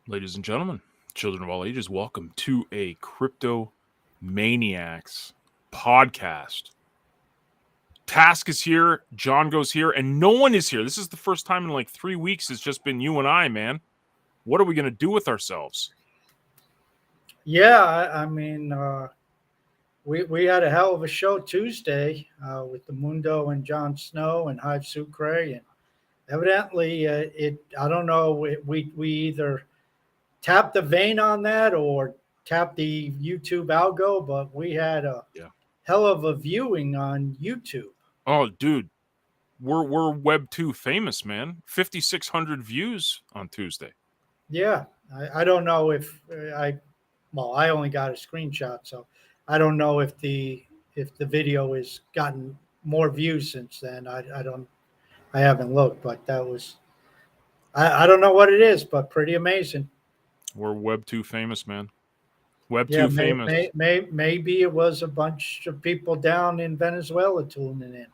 Ladies and gentlemen, children of all ages, welcome to a Crypto Maniacs podcast. Task is here, John goes here, and no one is here. This is the first time in like 3 weeks. It's just been you and I, man. What are we going to do with ourselves? Yeah, we had a hell of a show Tuesday with the Mundo and Jon Snow and Hive Sucre, and evidently I don't know we either tapped the vein on that or tapped the YouTube algo, but we had a hell of a viewing on YouTube. Oh, dude, we're Web 2 famous, man. 5,600 views on Tuesday. Yeah, I don't know if I only got a screenshot, so I don't know if the video has gotten more views since then. I haven't looked, but that was I don't know what it is, but pretty amazing. We're Web 2 famous, man. Web 2 Yeah, famous. maybe it was a bunch of people down in Venezuela tuning in.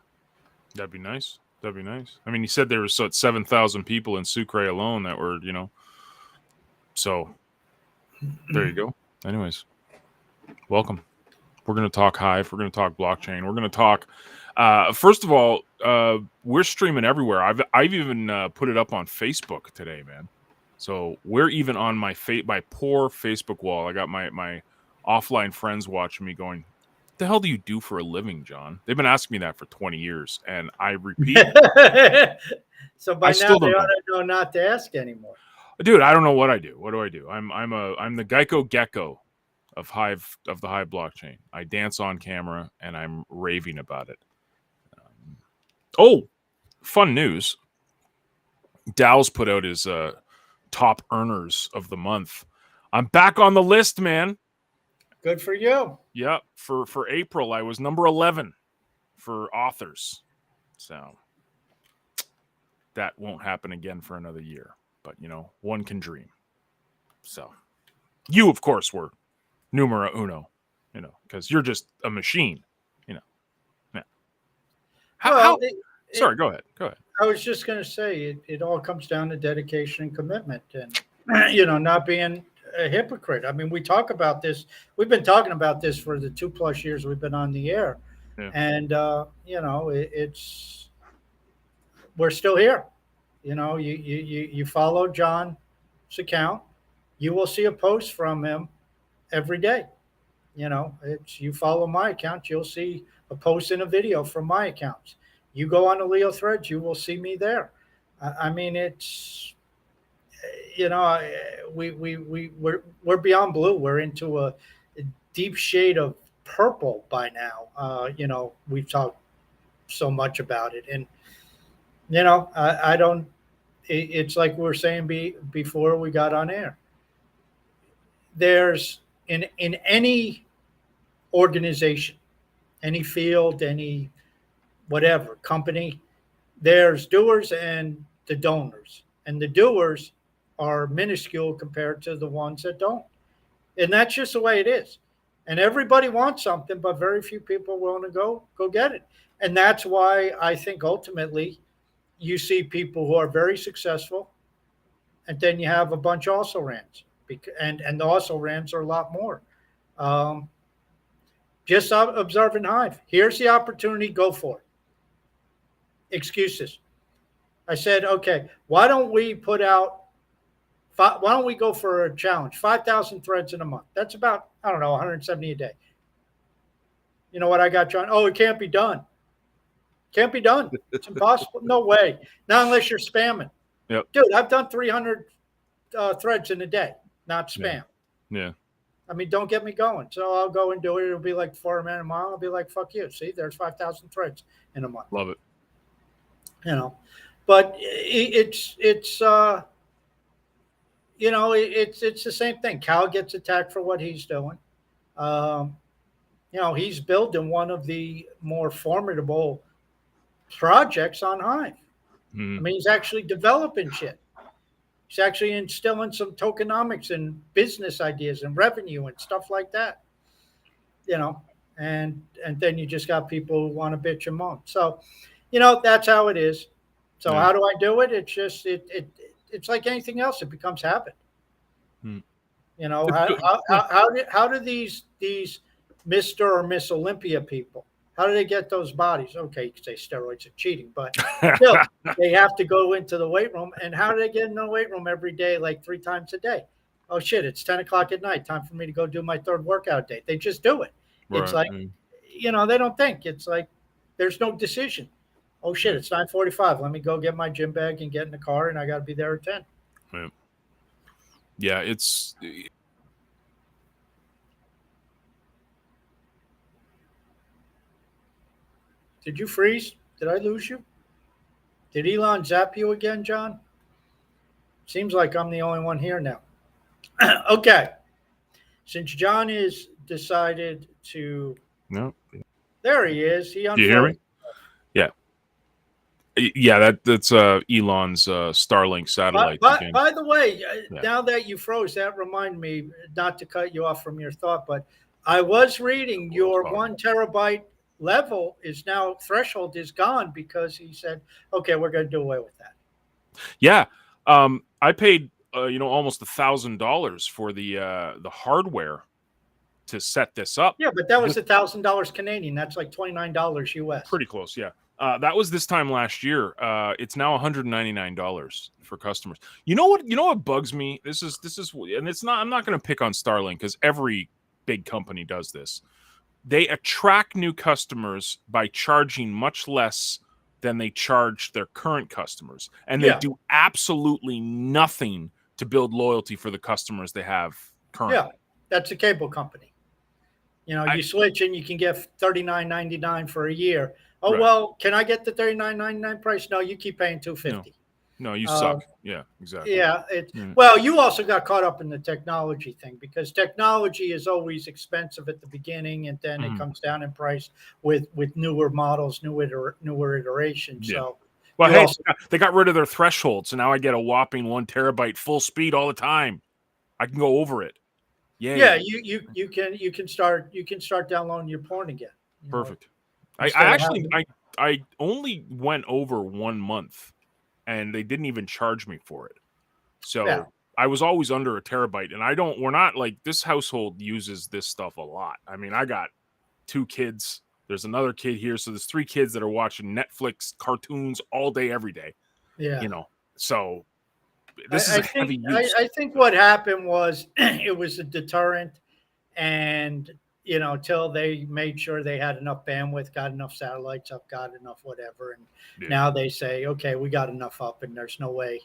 That'd be nice. That'd be nice. I mean, he said there was 7,000 people in Sucre alone that were, so there you go. Anyways, welcome. We're going to talk Hive. We're going to talk blockchain. We're going to talk, first of all, we're streaming everywhere. I've even put it up on Facebook today, man. So we're even on my poor Facebook wall. I got my offline friends watching me going, what the hell do you do for a living, John? They've been asking me that for 20 years, and I repeat. So by now they ought to know not to ask anymore. Dude, I don't know what I do. What do I do? I'm the Geico Gecko of the Hive blockchain. I dance on camera and I'm raving about it. Fun news. Dow's put out his top earners of the month. I'm back on the list, man. Good for you. Yeah, for April, I was number 11 for authors. So that won't happen again for another year. But, one can dream. So you, of course, were numero uno, because you're just a machine, Yeah. Sorry, go ahead. I was just going to say it all comes down to dedication and commitment and, not being a hypocrite. I mean, we talk about this. We've been talking about this for the 2+ years we've been on the air. Yeah. And, we're still here. You follow John's account. You will see a post from him every day. You follow my account, you'll see a post and a video from my accounts. You go on the Leo threads, you will see me there. I mean, it's, we're beyond blue. We're into a deep shade of purple by now. We've talked so much about it, and I don't. It's like we were saying before we got on air. There's in any organization, any field, any whatever company, there's doers and the donors, and the doers are minuscule compared to the ones that don't, and that's just the way it is. And everybody wants something, but very few people are willing to go get it. And that's why I think ultimately you see people who are very successful, and then you have a bunch also rans, and the also rans are a lot more. Just observing Hive. Here's the opportunity. Go for it. Excuses. I said, okay, why don't we go for a challenge? 5,000 threads in a month. That's about, 170 a day. You know what I got, John? Oh, it can't be done. Can't be done. It's impossible. No way. Not unless you're spamming. Yep. Dude, I've done 300 threads in a day, not spam. Yeah. I mean, don't get me going. So I'll go and do it. It'll be like $4 a mile. I'll be like, fuck you. See, there's 5,000 threads in a month. Love it. But it's it's the same thing. Cal gets attacked for what he's doing. He's building one of the more formidable projects on Hive. I mean, he's actually developing shit. He's actually instilling some tokenomics and business ideas and revenue and stuff like that. And then you just got people who want to bitch and moan. So, that's how it is. So how do I do it? It's just it's like anything else. It becomes habit. Hmm. You know, Yeah. how do these Mr. or Miss Olympia people, how do they get those bodies? Okay, you could say steroids are cheating, but still, they have to go into the weight room. And how do they get in the weight room every day, like 3 times a day? Oh shit, it's 10 o'clock at night. Time for me to go do my third workout day. They just do it. It's Right. like, they don't think. It's like there's no decision. Oh shit, it's 9:45. Let me go get my gym bag and get in the car, and I got to be there at 10. Yeah. Yeah, it's. Did you freeze? Did I lose you? Did Elon zap you again, John? Seems like I'm the only one here now. Okay. Since John is decided to. No. There he is. He Do you hear me? Yeah. Yeah, that's Elon's Starlink satellite. By the way, now that you froze, that reminded me, not to cut you off from your thought, but I was reading your 1 terabyte level is now, threshold is gone, because he said, okay, we're going to do away with that. Yeah. I paid almost $1,000 for the hardware to set this up. Yeah, but that was $1,000 Canadian. That's like $29 US. Pretty close, yeah. That was this time last year. It's now $199 for customers. You know what bugs me? This is, and it's not. I'm not going to pick on Starlink, because every big company does this. They attract new customers by charging much less than they charge their current customers, and they do absolutely nothing to build loyalty for the customers they have currently. Yeah, that's a cable company. You switch and you can get $39.99 for a year. Oh, right. Well, can I get the $39.99 price? No, you keep paying $250. No, you suck. Yeah, exactly. Yeah. Well, you also got caught up in the technology thing, because technology is always expensive at the beginning, and then it comes down in price with newer models, newer iterations. Yeah. So, well, hey, they got rid of their threshold, so now I get a whopping 1 terabyte full speed all the time. I can go over it. Yeah. You can start downloading your porn again. Perfect. I only went over 1 month, and they didn't even charge me for it. So I was always under a terabyte, and we're not like, this household uses this stuff a lot. I mean, I got 2 kids. There's another kid here. So there's 3 kids that are watching Netflix cartoons all day, every day. Yeah. So this is heavy use. I think what happened was it was a deterrent, and till they made sure they had enough bandwidth, got enough satellites up, got enough whatever. And now they say, okay, we got enough up, and there's no way,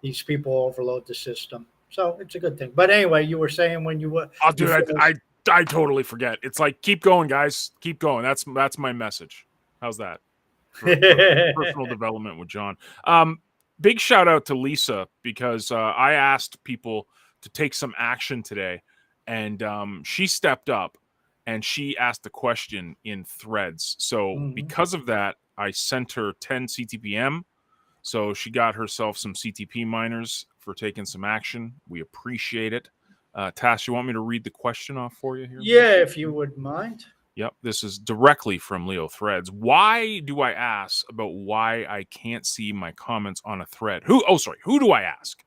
these people overload the system. So it's a good thing. But anyway, you were saying when you were. Oh, dude, I totally forget. It's like, keep going, guys. Keep going. That's my message. How's that? For personal development with John. Big shout out to Lisa, because I asked people to take some action today. And she stepped up, and she asked the question in threads. So because of that, I sent her 10 CTPM. So she got herself some CTP miners for taking some action. We appreciate it. Tash, you want me to read the question off for you here? Yeah, if you wouldn't mind. Yep. This is directly from Leo Threads. Why do I ask about why I can't see my comments on a thread? Who do I ask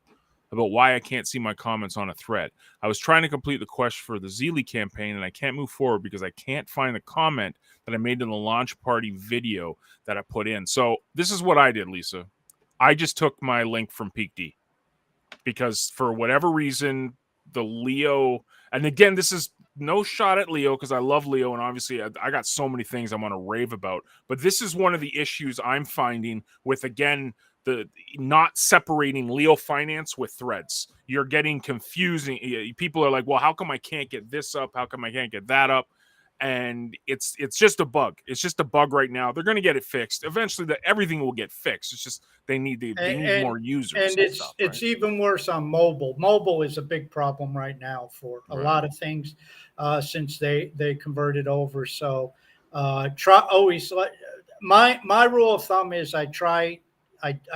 about why I can't see my comments on a thread? I was trying to complete the quest for the Zeely campaign, and I can't move forward because I can't find the comment that I made in the launch party video that I put in. So this is what I did, Lisa. I just took my link from Peak D, because for whatever reason, the Leo, and again, this is no shot at Leo, because I love Leo, and obviously I got so many things I want to rave about, but this is one of the issues I'm finding with, again, the not separating Leo Finance with threads. You're getting confusing. People are like, well, how come I can't get this up? How come I can't get that up? And it's just a bug. It's just a bug right now. They're going to get it fixed. Eventually, everything will get fixed. It's just they need more users. And it's even worse on mobile. Mobile is a big problem right now for a lot of things since they converted over. So try always. My rule of thumb is I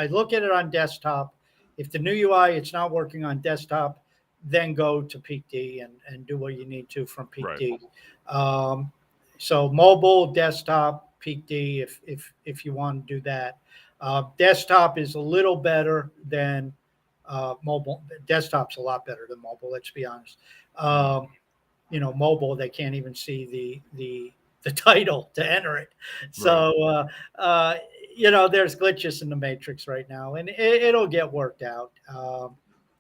look at it on desktop. If the new UI it's not working on desktop, then go to Peak D and do what you need to from Peak D. So mobile, desktop, Peak D, if you want to do that. Desktop is a little better than Mobile desktop's a lot better than mobile. Let's be honest. Mobile, they can't even see the title to enter it. So, there's glitches in the matrix right now, and it'll get worked out.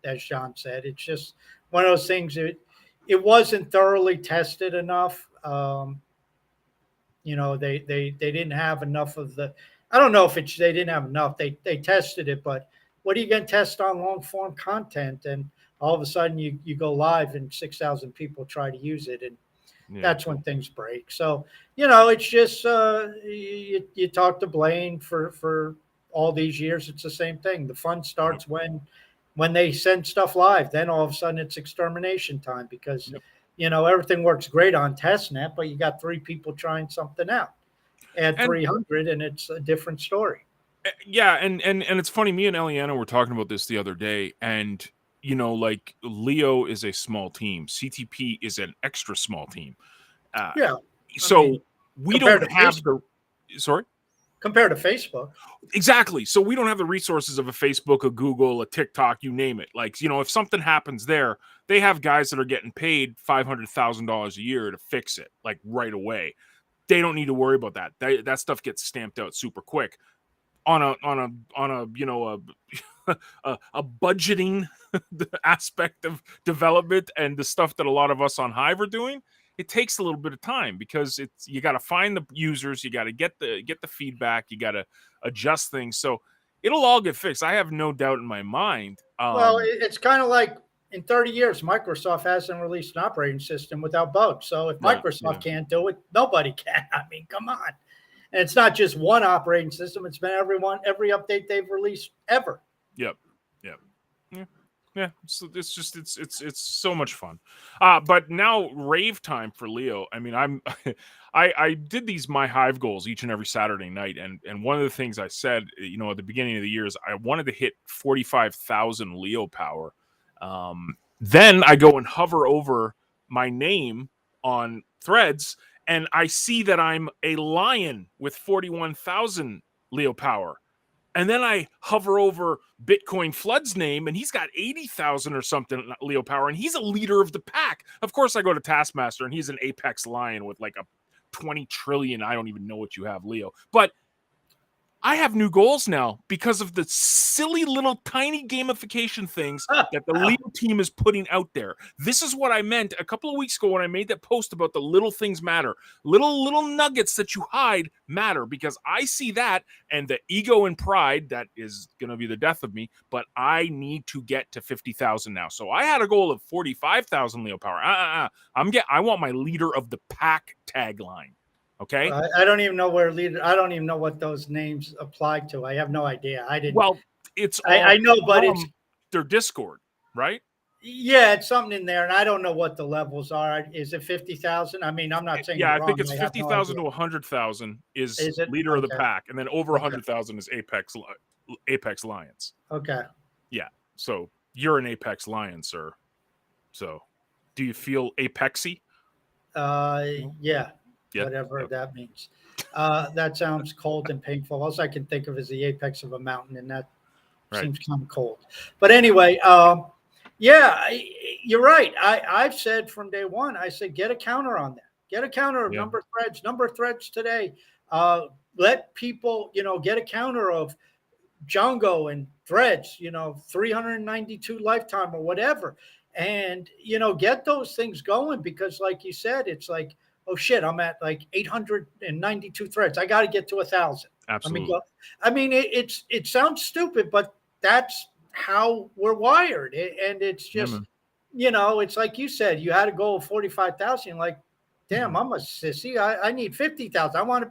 As Sean said, it's just one of those things. It wasn't thoroughly tested enough. They didn't have enough of the. I don't know if they didn't have enough. They tested it, but what are you going to test on long form content? And all of a sudden you go live and 6,000 people try to use it, and that's when things break. So it's just you talk to Blaine for all these years. It's the same thing. The fun starts when they send stuff live. Then all of a sudden it's extermination time because everything works great on testnet, but you got 3 people trying something out. Add 300 and it's a different story. Yeah, and it's funny. Me and Eliana were talking about this the other day, and like Leo is a small team. CTP is an extra small team. So we don't have the. Sorry. Compared to Facebook. Exactly. So we don't have the resources of a Facebook, a Google, a TikTok, you name it. Like, if something happens there, they have guys that are getting paid $500,000 a year to fix it, like right away. They don't need to worry about that. That stuff gets stamped out super quick. On a a budgeting aspect of development and the stuff that a lot of us on Hive are doing, it takes a little bit of time because you got to find the users, you got to get the feedback, you got to adjust things. So it'll all get fixed. I have no doubt in my mind. Well, it's kind of like in 30 years, Microsoft hasn't released an operating system without bugs. So if Microsoft can't do it, nobody can. I mean, come on. And it's not just one operating system. It's been every update they've released ever. Yep. Yeah. So it's so much fun. But now rave time for Leo. I mean, I did these My Hive goals each and every Saturday night. And one of the things I said, at the beginning of the year is I wanted to hit 45,000 Leo power. Then I go and hover over my name on Threads, and I see that I'm a lion with 41,000 Leo power. And then I hover over Bitcoin Flood's name, and he's got 80,000 or something Leo power, and he's a leader of the pack. Of course, I go to Taskmaster, and he's an apex lion with like a 20 trillion. I don't even know what you have, Leo. But I have new goals now because of the silly little tiny gamification things that the Leo team is putting out there. This is what I meant a couple of weeks ago when I made that post about the little things matter. Little nuggets that you hide matter, because I see that, and the ego and pride that is going to be the death of me, but I need to get to 50,000 now. So I had a goal of 45,000 Leo power. I want my leader of the pack tagline. Okay. I don't even know I don't even know what those names apply to. I have no idea. I didn't. Well, it's. I know, but it's their Discord, right? Yeah, it's something in there, and I don't know what the levels are. Is it 50,000? I mean, I'm not saying. Yeah, I think it's 50,000 to 100,000 is leader of the pack, and then over 100,000 is Apex Lions. Okay. Yeah. So you're an Apex Lion, sir. So, do you feel apexy? Yeah. Whatever that means. That sounds cold and painful. All I can think of is the apex of a mountain, and that seems kind of cold. But anyway, you're right. I've said from day one, I said, get a counter on that. Get a counter of number of threads today. Let people, get a counter of Django and threads, 392 lifetime or whatever. And, get those things going, because like you said, it's like, oh shit, I'm at like 892 threads. I got to get to 1,000. Absolutely. I mean, it sounds stupid, but that's how we're wired. And it's just, it's like you said, you had a goal of 45,000. Like, damn, I'm a sissy. I need 50,000. I want to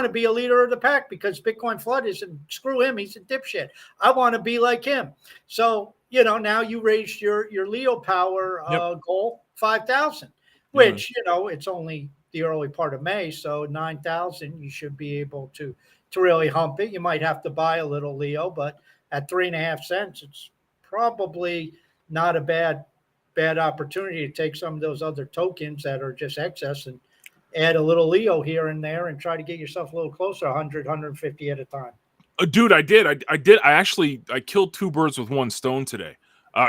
be a leader of the pack, because Bitcoin Flood isn't, screw him. He's a dipshit. I want to be like him. So, now you raised your Leo power goal 5,000. Which, it's only the early part of May, so 9,000, you should be able to really hump it. You might have to buy a little Leo, but at 3.5 cents, it's probably not a bad opportunity to take some of those other tokens that are just excess and add a little Leo here and there and try to get yourself a little closer, 100, 150 at a time. Dude, I did. I did. I killed two birds with one stone today.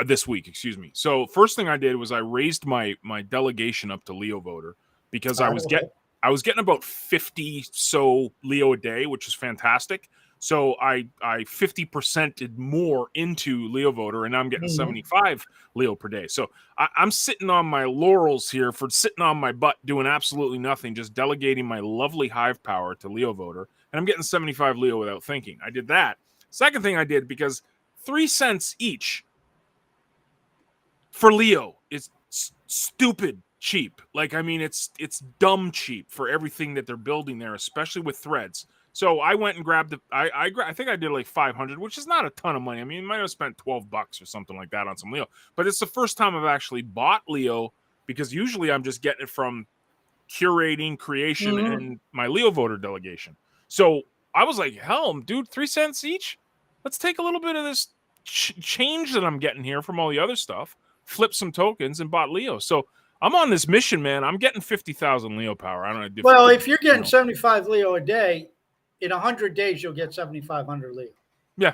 This week, excuse me. So first thing I did was I raised my delegation up to Leo voter because I was getting about 50 so Leo a day, which is fantastic. So I 50%ed more into Leo voter, and now I'm getting 75 Leo per day. So I'm sitting on my laurels here for sitting on my butt doing absolutely nothing, just delegating my lovely hive power to Leo voter, and I'm getting 75 Leo without thinking. I did that. Second thing I did, because 3 cents each for Leo is stupid cheap. Like, I mean, it's dumb cheap for everything that they're building there, especially with threads. So I went and grabbed I think I did like 500, which is not a ton of money. I mean, I might have spent $12 or something like that on some Leo, but it's the first time I've actually bought Leo, because usually I'm just getting it from curating, creation, and my Leo voter delegation. So I was like, hell, dude, 3 cents each. Let's take a little bit of this change that I'm getting here from all the other stuff, flip some tokens, and bought Leo. So I'm on this mission, man. I'm getting 50,000 Leo power. I don't know. Well, if you're getting 75 Leo a day, in 100 days you'll get 7,500 Leo. Yeah,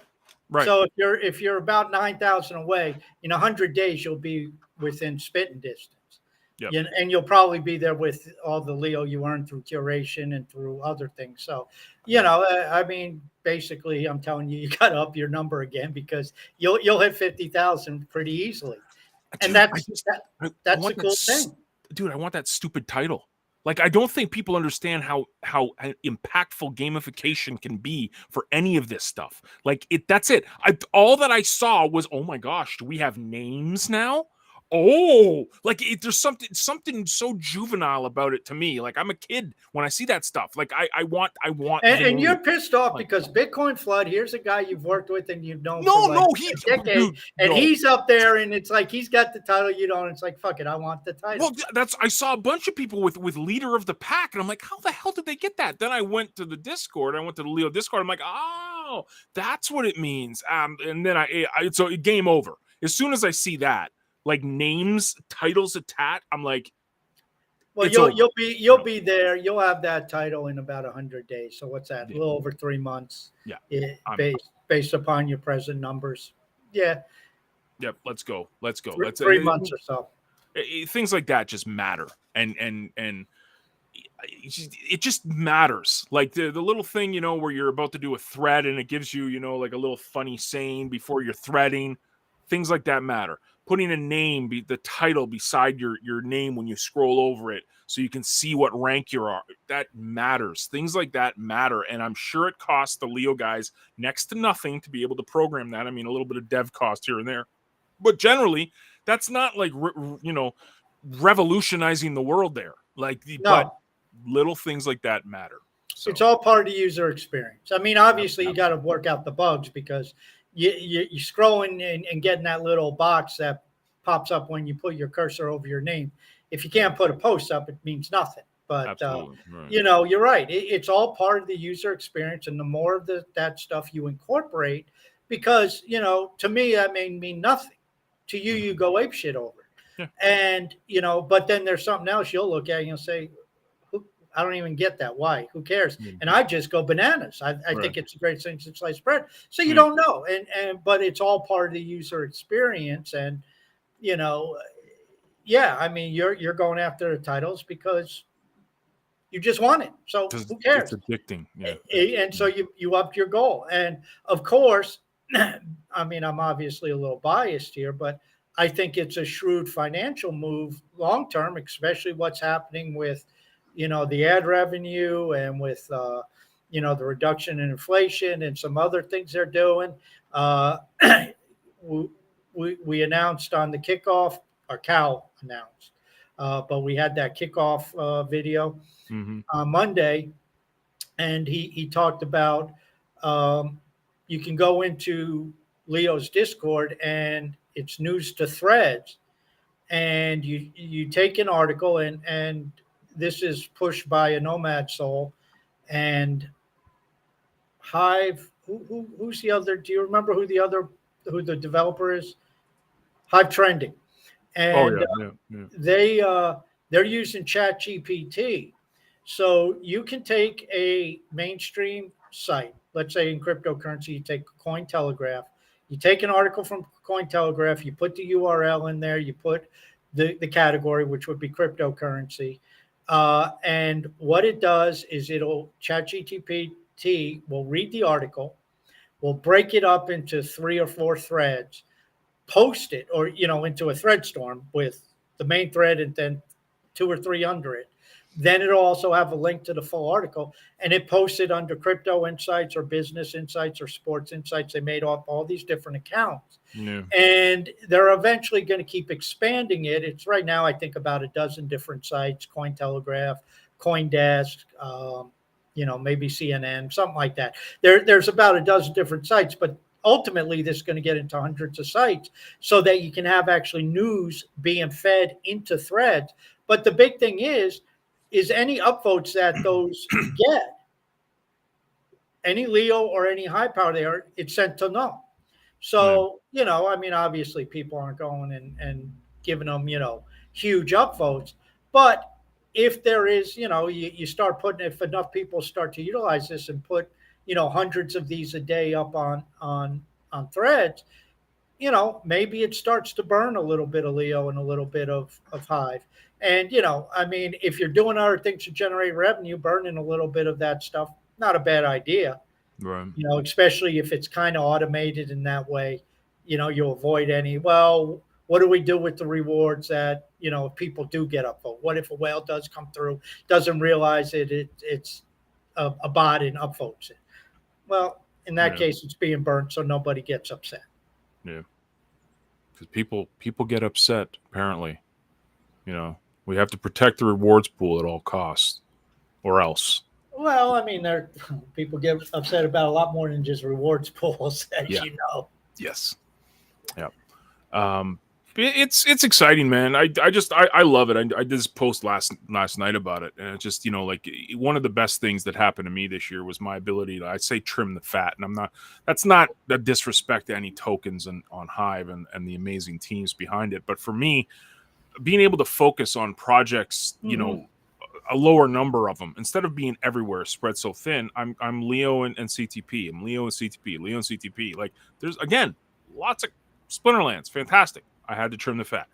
right. So if you're about 9,000 away, in 100 days you'll be within spitting distance. Yep. And you'll probably be there with all the Leo you earned through curation and through other things. So, I mean, basically, I'm telling you, you got to up your number again, because you'll hit 50,000 pretty easily. And that's the cool thing. Dude, I want that stupid title. Like, I don't think people understand how impactful gamification can be for any of this stuff. Like, that's it. All that I saw was, oh my gosh, do we have names now? Oh, like there's something so juvenile about it to me. Like, I'm a kid when I see that stuff. Like, I want. And you're pissed off because Bitcoin Flood. Here's a guy you've worked with and you've known he's a decade, he's up there, and it's like he's got the title, you don't. It's like, fuck it, I want the title. Well, I saw a bunch of people with leader of the pack, and I'm like, how the hell did they get that? Then I went to the Discord. I went to the Leo Discord. I'm like, oh, that's what it means. And then so game over as soon as I see that. Like, names, titles attached, I'm like, well, you'll be there. You'll have that title in about 100 days. So what's that? A little over 3 months. Yeah. Based upon your present numbers. Yeah. Yep. Let's go. Let's 3 months or so. Things like that just matter, and it just matters. Like the little thing, where you're about to do a thread and it gives you, like a little funny saying before you're threading. Things like that matter. Putting a name, the title beside your name when you scroll over it, so you can see what rank you are. That matters. Things like that matter, and I'm sure it costs the Leo guys next to nothing to be able to program that. I mean, a little bit of dev cost here and there, but generally, that's not like revolutionizing the world there. Like, but little things like that matter. So it's all part of the user experience. I mean, obviously, you got to work out the bugs, because you're scrolling and getting that little box that pops up when you put your cursor over your name. If you can't put a post up, it means nothing. But, right. You're right. It's all part of the user experience. And the more of that stuff you incorporate, because, to me, that may mean nothing. To you, you go apeshit over it. Yeah. And, but then there's something else you'll look at and you'll say, I don't even get that. Why? Who cares? Mm-hmm. And I just go bananas. I think it's a great thing to sliced bread. So you don't know. But it's all part of the user experience. And, I mean, you're going after the titles because you just want it. So who cares? It's addicting. Yeah. And so you upped your goal. And of course, I mean, I'm obviously a little biased here, but I think it's a shrewd financial move long term, especially what's happening with the ad revenue and with, the reduction in inflation and some other things they're doing. We announced on the kickoff, or Cal announced, but we had that kickoff video on Monday, and he talked about you can go into Leo's Discord and it's news to threads, and you take an article and this is pushed by a Nomad Soul and Hive. Who's the other? Do you remember who the developer is? Hive Trending, and they're using ChatGPT, so you can take a mainstream site let's say in cryptocurrency, you take Cointelegraph, you take an article from Cointelegraph, you put the URL in there, you put the category, which would be cryptocurrency. And what it does is ChatGPT will read the article, will break it up into 3 or 4 threads, post it, or, into a thread storm with the main thread and then 2 or 3 under it. Then it'll also have a link to the full article, and it posts it under Crypto Insights or Business Insights or Sports Insights. They made up all these different accounts. Yeah. And they're eventually going to keep expanding it. It's right now, I think, about a dozen different sites: Cointelegraph, CoinDesk, maybe CNN, something like that. There's about a dozen different sites, but ultimately this is going to get into hundreds of sites so that you can have actually news being fed into threads. But the big thing is any upvotes that those get, any Leo or any high power there, it's sent to null. So, obviously people aren't going and giving them, huge upvotes. But if there is, you start putting, if enough people start to utilize this and put, hundreds of these a day up on threads, maybe it starts to burn a little bit of Leo and a little bit of Hive. And, if you're doing other things to generate revenue, burning a little bit of that stuff, not a bad idea. Right. Especially if it's kind of automated in that way, you'll avoid what do we do with the rewards that, if people do get upvote? What if a whale does come through, doesn't realize it's a bot and upvotes it? Well, in that case, it's being burnt, so nobody gets upset. Yeah. Because people get upset, apparently. We have to protect the rewards pool at all costs, or else. Well, people get upset about a lot more than just rewards pools, as you know. Yes. Yeah. It's exciting, man. I love it. I did this post last night about it, and it's just one of the best things that happened to me this year was my ability to, I'd say, trim the fat. And that's not a disrespect to any tokens on Hive and the amazing teams behind it, but for me, being able to focus on projects, a lower number of them instead of being everywhere, spread so thin. I'm Leo and CTP. I'm Leo and CTP. Leo and CTP. Like, there's again lots of Splinterlands. Fantastic. I had to trim the fat.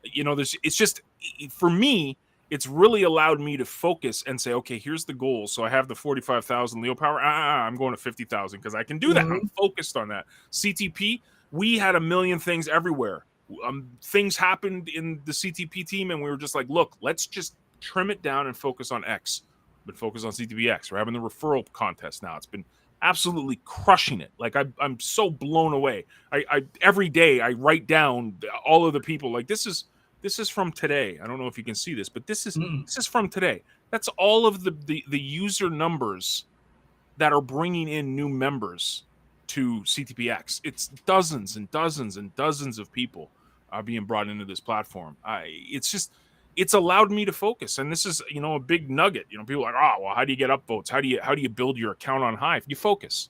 It's just, for me, it's really allowed me to focus and say, okay, here's the goal. So I have the 45,000 Leo power. I'm going to 50,000 because I can do that. I'm focused on that. CTP, we had a million things everywhere. Things happened in the CTP team, and we were just like, look, let's just trim it down and focus on X, but focus on CTPX. We're having the referral contest now. It's been absolutely crushing it. Like, I'm so blown away. I every day I write down all of the people. Like, this is from today. I don't know if you can see this, but this is from today. That's all of the user numbers that are bringing in new members to CTPX. It's dozens and dozens and dozens of people are being brought into this platform. It's allowed me to focus, and this is a big nugget. People are like, oh, well, how do you get upvotes? How do you build your account on Hive? You focus.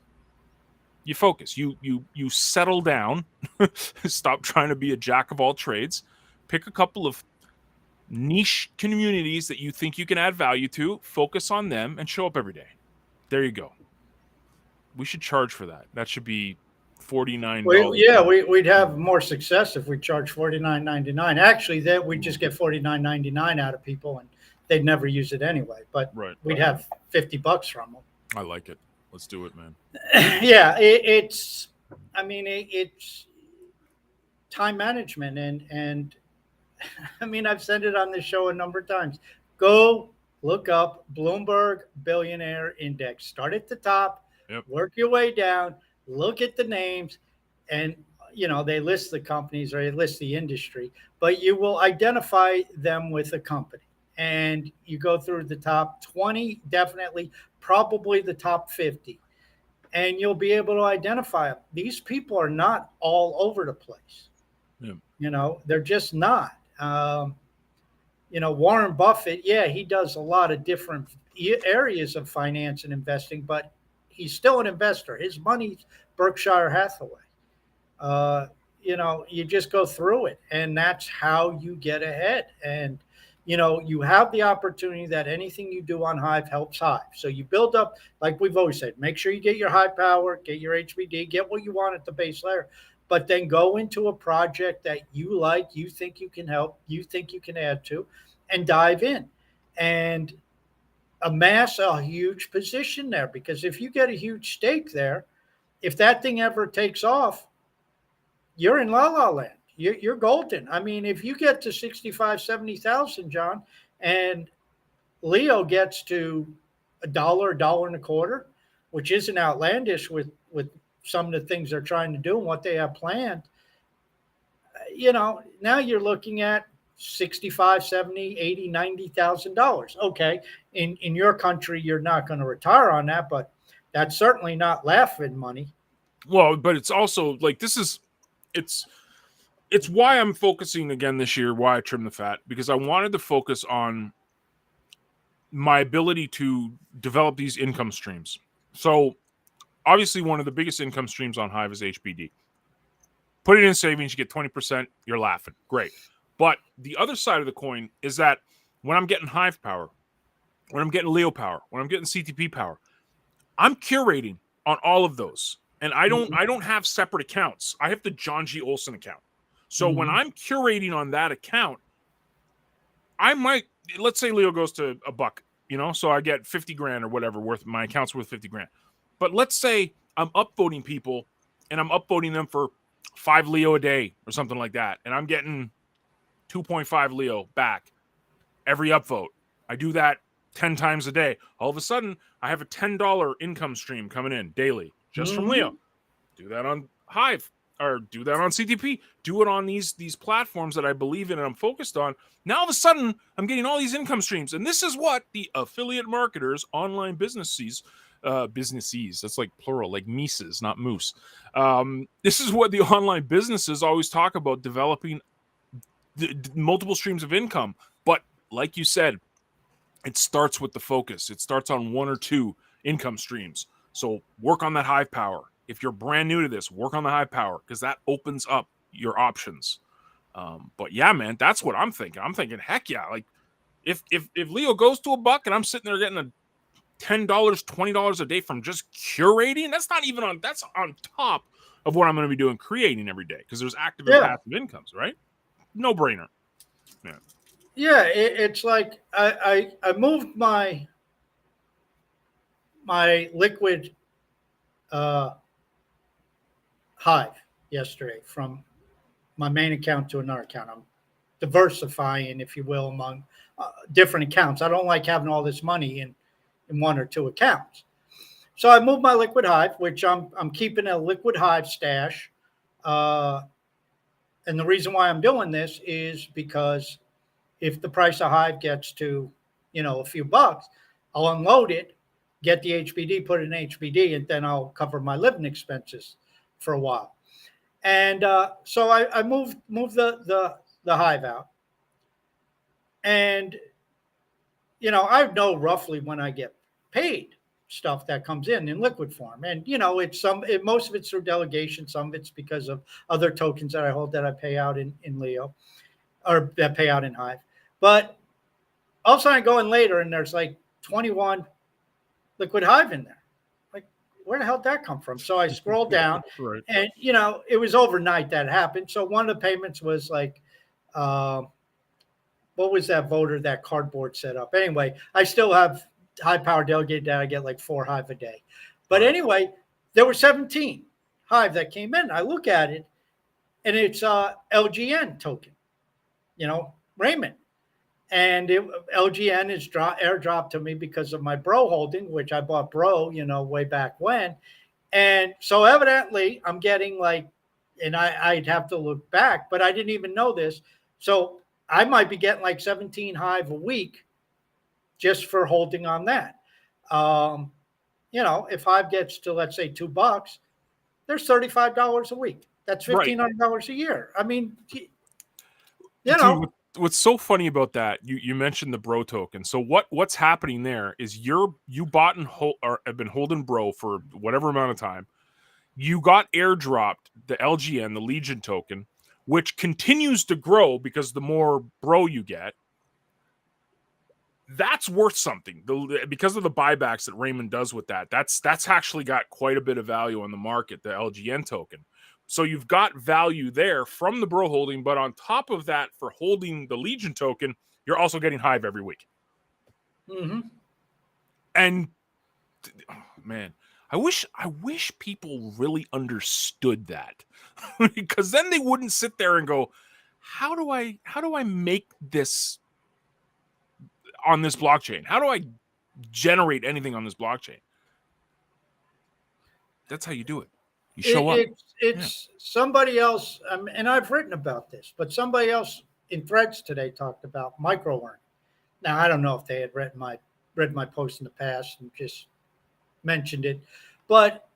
You settle down. Stop trying to be a jack of all trades. Pick a couple of niche communities that you think you can add value to. Focus on them and show up every day. There you go. We should charge for that. That should be $49. We'd have more success if we charge $49.99. Actually, we'd just get $49.99 out of people, and they'd never use it anyway. But we'd have $50 from them. I like it. Let's do it, man. Yeah, it's time management, and I've said it on this show a number of times. Go look up Bloomberg Billionaire Index. Start at the top. Yep. Work your way down, look at the names, and they list the companies or they list the industry, but you will identify them with a company. And you go through the top 20, definitely, probably the top 50, and you'll be able to identify them. These people are not all over the place. Yep. They're just not. Warren Buffett, he does a lot of different areas of finance and investing, but he's still an investor. His money's Berkshire Hathaway. You just go through it, and that's how you get ahead. And, you have the opportunity that anything you do on Hive helps Hive. So you build up, like we've always said, make sure you get your high power, get your HBD, get what you want at the base layer, but then go into a project that you like, you think you can help, you think you can add to, and dive in and amass a huge position there. Because if you get a huge stake there, if that thing ever takes off, you're in la la land. You're golden. I mean, if you get to 65, 70,000, John, and Leo gets to a dollar and a quarter, which isn't outlandish with some of the things they're trying to do and what they have planned, now you're looking at 65, 70, 80, $90,000. Okay. In your country, you're not going to retire on that, but that's certainly not laughing money. Well, but it's also like it's why I'm focusing again this year, why I trimmed the fat, because I wanted to focus on my ability to develop these income streams. So obviously one of the biggest income streams on Hive is HBD. Put it in savings, you get 20%, you're laughing. Great. But the other side of the coin is that when I'm getting Hive power, when I'm getting Leo power, when I'm getting CTP power, I'm curating on all of those. And I don't have separate accounts. I have the John G. Olson account. So when I'm curating on that account, I might, let's say Leo goes to $1, so I get 50 grand or whatever my account's worth 50 grand. But let's say I'm upvoting people and I'm upvoting them for 5 Leo a day or something like that. And I'm getting 2.5 Leo back every upvote. I do that 10 times a day. All of a sudden, I have a $10 income stream coming in daily just from Leo. Do that on Hive or do that on CTP. Do it on these platforms that I believe in and I'm focused on. Now, all of a sudden, I'm getting all these income streams. And this is what the affiliate marketers, online businesses, that's like plural, like mises, not moose. This is what the online businesses always talk about, developing multiple streams of income. But like you said, it starts with the focus. It starts on 1 or 2 income streams. So work on that Hive power. If you're brand new to this, work on the Hive power because that opens up your options. But yeah, man, that's what I'm thinking. I'm thinking, heck yeah, like if Leo goes to $1 and I'm sitting there getting a $10, $20 a day from just curating, that's on top of what I'm going to be doing creating every day because there's active and passive incomes, right? No brainer. Yeah, it's like I moved my liquid Hive yesterday from my main account to another account. I'm diversifying, if you will, among different accounts. I don't like having all this money in 1 or 2 accounts. So I moved my liquid Hive, which I'm keeping a liquid Hive stash. And the reason why I'm doing this is because if the price of Hive gets to, a few bucks, I'll unload it, get the HBD, put it in HBD, and then I'll cover my living expenses for a while. And so I moved the Hive out. And, I know roughly when I get paid stuff that comes in liquid form. And, most of it's through delegation. Some of it's because of other tokens that I hold that I pay out in Leo or that pay out in Hive. But also I go in later and there's like 21 liquid Hive in there. Like, where the hell did that come from? So I scroll down Right. and, it was overnight that happened. So one of the payments was like, what was that voter, that cardboard set up? Anyway, I still have high power delegated that I get like 4 Hive a day. But anyway, there were 17 Hive that came in. I look at it and it's LGN token, Raymond. And LGN is airdropped to me because of my Bro holding, which I bought Bro, way back when. And so evidently I'm getting like, and I'd have to look back, but I didn't even know this. So I might be getting like 17 Hive a week just for holding on that. If Hive gets to, let's say, $2, there's $35 a week. That's $1,500 a year. I mean, Dude, what's so funny about that? You mentioned the Bro token. So what's happening there is you bought and have been holding Bro for whatever amount of time. You got airdropped the LGN, the Legion token, which continues to grow because the more Bro you get. that's worth something because of the buybacks that Raymond does with that. That's actually got quite a bit of value on the market, the LGN token. So you've got value there from the bro holding, but on top of that, for holding the Legion token, you're also getting Hive every week. Mm-hmm. And oh, man, I wish people really understood that, because then they wouldn't sit there and go, how do I make this on this blockchain? How do I generate anything on this blockchain? That's how you do it. You show up. It's somebody else, and I've written about this, but somebody else in threads today talked about micro earning. Now, I don't know if they had read my post in the past and just mentioned it, but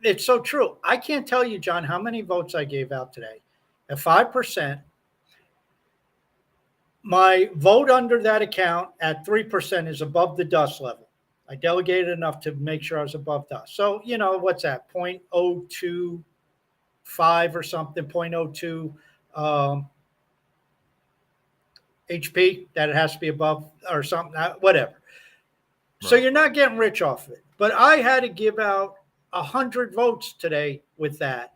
it's so true. I can't tell you, John, how many votes I gave out today. At 5%, my vote under that account at 3% is above the dust level. I delegated enough to make sure I was above dust. So, what's that? 0.025 or something, 0.02 HP that it has to be above or something, whatever. Right. So you're not getting rich off of it. But I had to give out 100 votes today with that.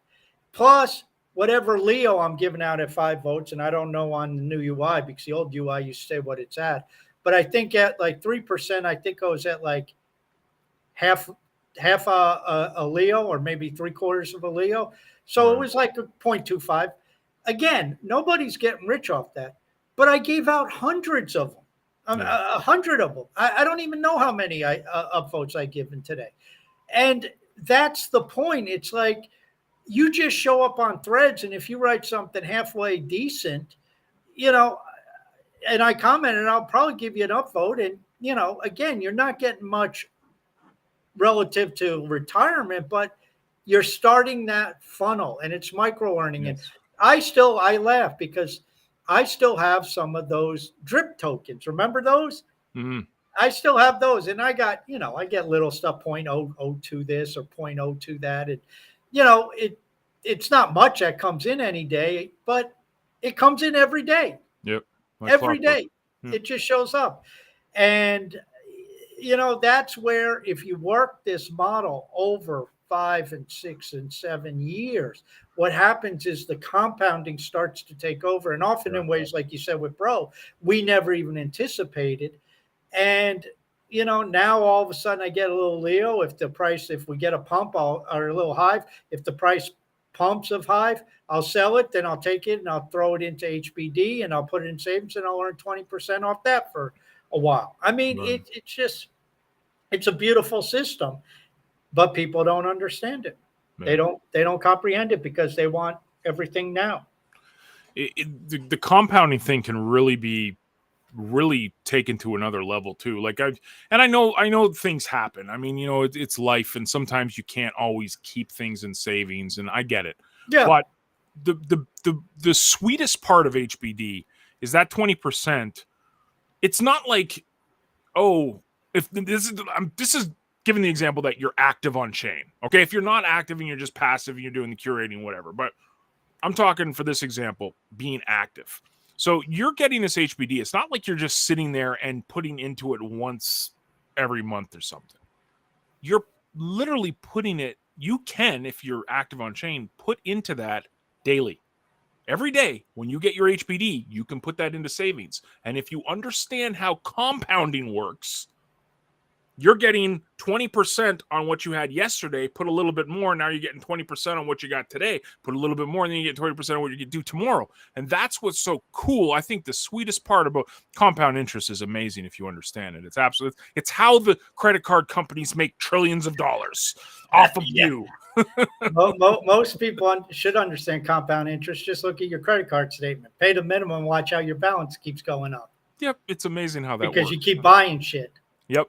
Plus whatever Leo I'm giving out at 5 votes. And I don't know on the new UI because the old UI used to say what it's at. But I think at like 3%, I think I was at like half a Leo or maybe 3/4 of a Leo. So It was like a 0.25. Again, nobody's getting rich off that. But I gave out hundreds of them, 100 of them. I don't even know how many upvotes I given today. And that's the point. It's like you just show up on threads, and if you write something halfway decent, and I commented, I'll probably give you an upvote. And, again, you're not getting much relative to retirement, but you're starting that funnel, and it's micro earning. Yes. And I laugh because I still have some of those drip tokens. Remember those? Mm-hmm. I still have those. And I got, I get little stuff, 0.002 this or 0.02 that. And, it's not much that comes in any day, but it comes in every day. Yep. Every day. It just shows up. And, that's where if you work this model over 5 and 6 and 7 years, what happens is the compounding starts to take over. And often in ways, like you said with Bro, we never even anticipated. And, now all of a sudden I get a little Leo. If we get a pump or a little Hive, if the price pumps of Hive, I'll sell it, then I'll take it and I'll throw it into HBD and I'll put it in savings and I'll earn 20% off that for a while. I mean, it's a beautiful system, but people don't understand it. Yeah. They don't comprehend it because they want everything now. The compounding thing can really be taken to another level too. Like I know things happen. I mean, it's life, and sometimes you can't always keep things in savings, and I get it. Yeah. But the sweetest part of HBD is that 20%. It's not like, if this is giving the example that you're active on chain. Okay, if you're not active and you're just passive and you're doing the curating, whatever. But I'm talking for this example, being active. So you're getting this HBD. It's not like you're just sitting there and putting into it once every month or something. You're literally putting it, you can, if you're active on chain, put into that daily. Every day when you get your HBD, you can put that into savings. And if you understand how compounding works, you're getting 20% on what you had yesterday, put a little bit more. Now you're getting 20% on what you got today, put a little bit more, and then you get 20% on what you can do tomorrow. And that's what's so cool. I think the sweetest part about compound interest is amazing if you understand it. It's how the credit card companies make trillions of dollars off of you. Most people should understand compound interest. Just look at your credit card statement. Pay the minimum, watch how your balance keeps going up. Yep, it's amazing how that works. Because you keep buying shit. Yep.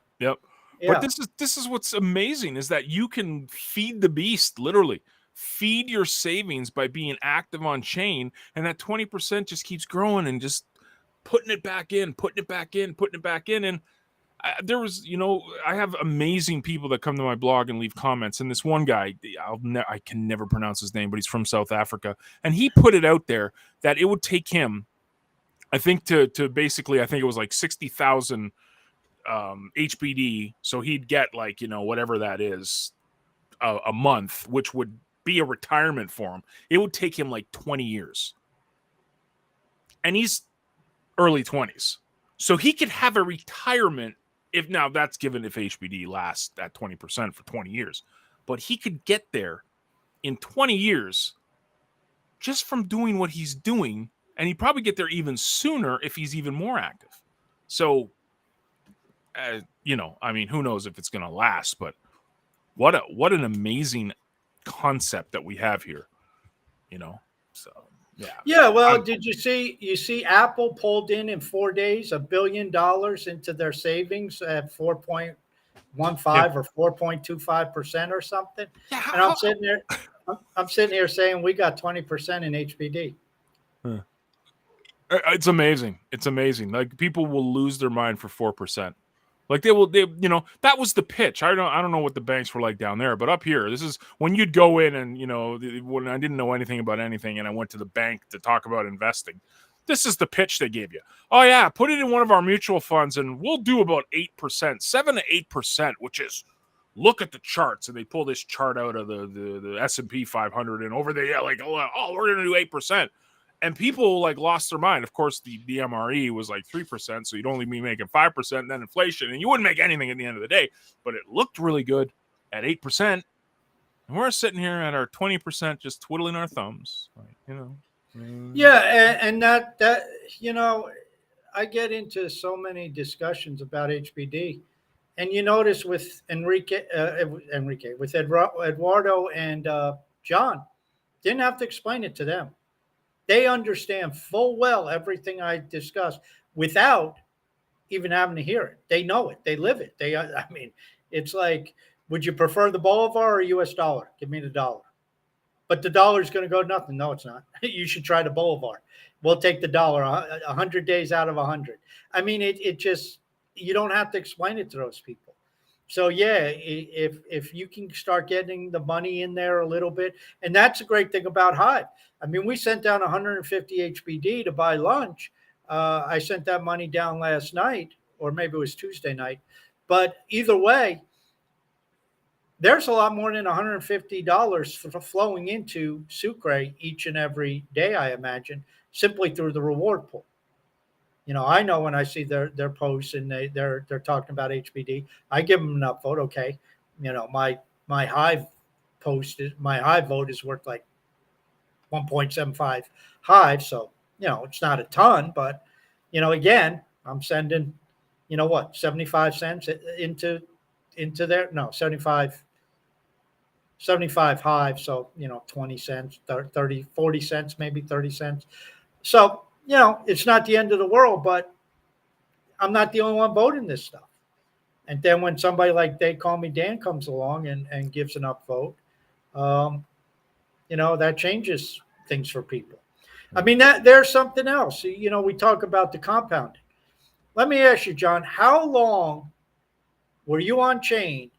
Yeah. But this is what's amazing is that you can feed the beast, literally feed your savings by being active on chain, and that 20% just keeps growing and just putting it back in. And I have amazing people that come to my blog and leave comments. And this one guy, I can never pronounce his name, but he's from South Africa, and he put it out there that it would take him I think to basically, I think it was like 60,000 HBD. So he'd get like, whatever that is a month, which would be a retirement for him. It would take him like 20 years. And he's early 20s. So he could have a retirement now that's given if HBD lasts at 20% for 20 years. But he could get there in 20 years just from doing what he's doing. And he'd probably get there even sooner if he's even more active. So, who knows if it's going to last, but what an amazing concept that we have here, so yeah. Yeah. Well, did you see Apple pulled in 4 days, $1 billion into their savings at 4.15 or 4.25% or something. Yeah, and I'm sitting here saying we got 20% in HBD. It's amazing. It's amazing. Like people will lose their mind for 4%. Like they that was the pitch. I don't know what the banks were like down there, but up here, this is when you'd go in and, when I didn't know anything about anything and I went to the bank to talk about investing, this is the pitch they gave you. Oh yeah, put it in one of our mutual funds and we'll do about 8%, 7 to 8%, which is, look at the charts. And they pull this chart out of the S&P 500 and over there, like, oh, we're going to do 8%. And people like lost their mind. Of course, the MRE was like 3%, so you'd only be making 5%, and then inflation, and you wouldn't make anything at the end of the day. But it looked really good at 8%, and we're sitting here at our 20%, just twiddling our thumbs, Yeah, and that I get into so many discussions about HBD, and you notice with with Eduardo and John, didn't have to explain it to them. They understand full well everything I discuss without even having to hear it. They know it. They live it. It's like, would you prefer the Bolivar or US dollar? Give me the dollar. But the dollar is going to go nothing. No, it's not. You should try the Bolivar. We'll take the dollar 100 days out of 100. It just, you don't have to explain it to those people. So yeah, if you can start getting the money in there a little bit, and that's a great thing about Hive. We sent down 150 HBD to buy lunch. I sent that money down last night, or maybe it was Tuesday night. But either way, there's a lot more than $150 flowing into Sucre each and every day, I imagine, simply through the reward pool. I know when I see their posts and they're talking about HBD, I give them an upvote. Okay, my Hive my Hive vote is worth like 1.75 Hive, so it's not a ton, but again, I'm sending 75 cents into their 75 Hive, so 20 cents, 30, 40 cents, maybe 30 cents. So it's not the end of the world, but I'm not the only one voting this stuff. And then when somebody like They Call Me Dan comes along and gives an upvote, that changes things for people. That there's something else. We talk about the compounding. Let me ask you, John, how long were you on chain?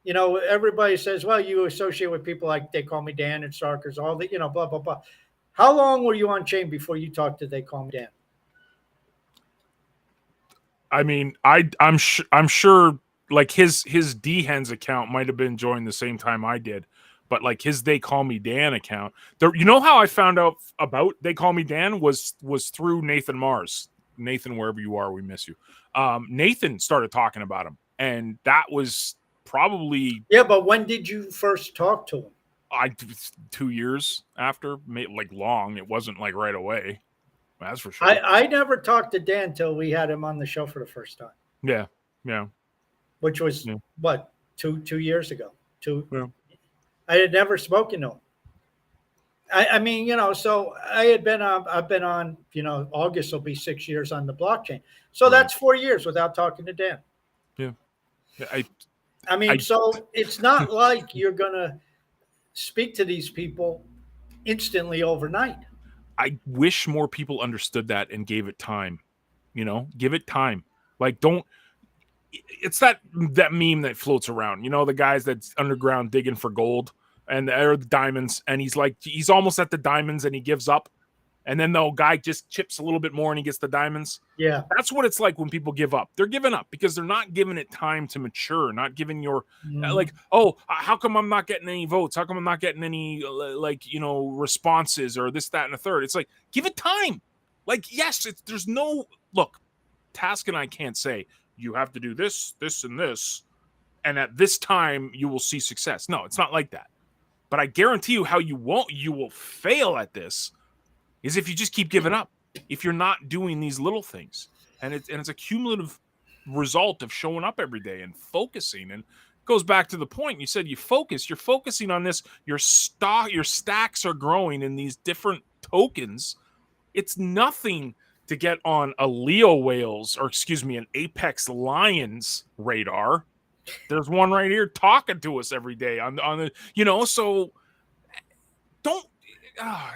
Everybody says, well, you associate with people like They Call Me Dan and Starkers, all the, blah, blah, blah. How long were you on chain before you talked to They Call Me Dan? I'm sure like his D-Hens account might have been joined the same time I did, but like his They Call Me Dan account, how I found out about They Call Me Dan was through Nathan Mars. Nathan, wherever you are, we miss you. Nathan started talking about him, and that was probably but when did you first talk to him? 2 years after, like long. It wasn't like right away. That's for sure. I never talked to Dan till we had him on the show for the first time. Yeah. Which was what, 2 years ago. Yeah. I had never spoken to him. So I've been on, August will be 6 years on the blockchain. So that's 4 years without talking to Dan. Yeah. So it's not like you're gonna speak to these people instantly overnight. I wish more people understood that and gave it time. Give it time. Like, it's that meme that floats around, the guys that's underground digging for gold or the diamonds, and he's almost at the diamonds and he gives up. and then the guy just chips a little bit more and he gets the diamonds. Yeah. That's what it's like when people give up. They're giving up because they're not giving it time to mature, not giving your like, oh, how come I'm not getting any votes? How come I'm not getting any responses or this, that, and the third? It's like, give it time. Like, yes, there's no look. Task and I can't say you have to do this, this, and this, and at this time you will see success. No, it's not like that. But I guarantee you how you will fail at this is if you just keep giving up. If you're not doing these little things. And it's a cumulative result of showing up every day and focusing. And it goes back to the point you said, you're focusing on this, your stacks are growing in these different tokens. It's nothing to get on a Leo whales, or an Apex Lions radar. There's one right here talking to us every day on the, so don't.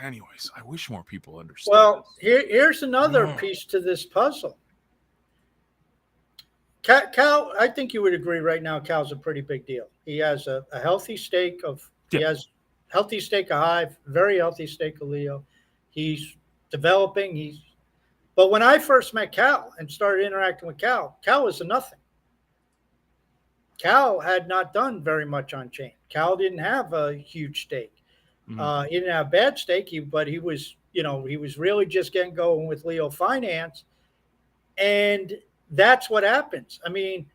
Anyways, I wish more people understood. Well, here's another piece to this puzzle. Cal, I think you would agree right now, Cal's a pretty big deal. He has a healthy stake of healthy stake of Hive, very healthy stake of Leo. He's developing. But when I first met Cal and started interacting with Cal was a nothing. Cal had not done very much on chain. Cal didn't have a huge stake. He didn't have a bad stake, but he was really just getting going with Leo Finance. And that's what happens. I mean,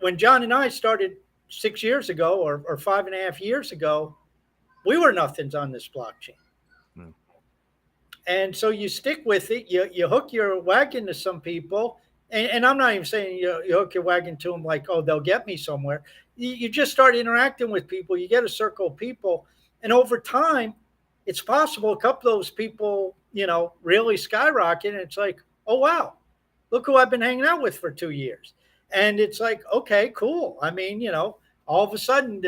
when John and I started 6 years ago or 5.5 years ago, we were nothings on this blockchain. And so you stick with it. You hook your wagon to some people. And I'm not even saying you hook your wagon to them like, oh, they'll get me somewhere. You just start interacting with people. You get a circle of people. And over time, it's possible a couple of those people, really skyrocket. And it's like, oh, wow, look who I've been hanging out with for 2 years. And it's like, okay, cool. I mean, all of a sudden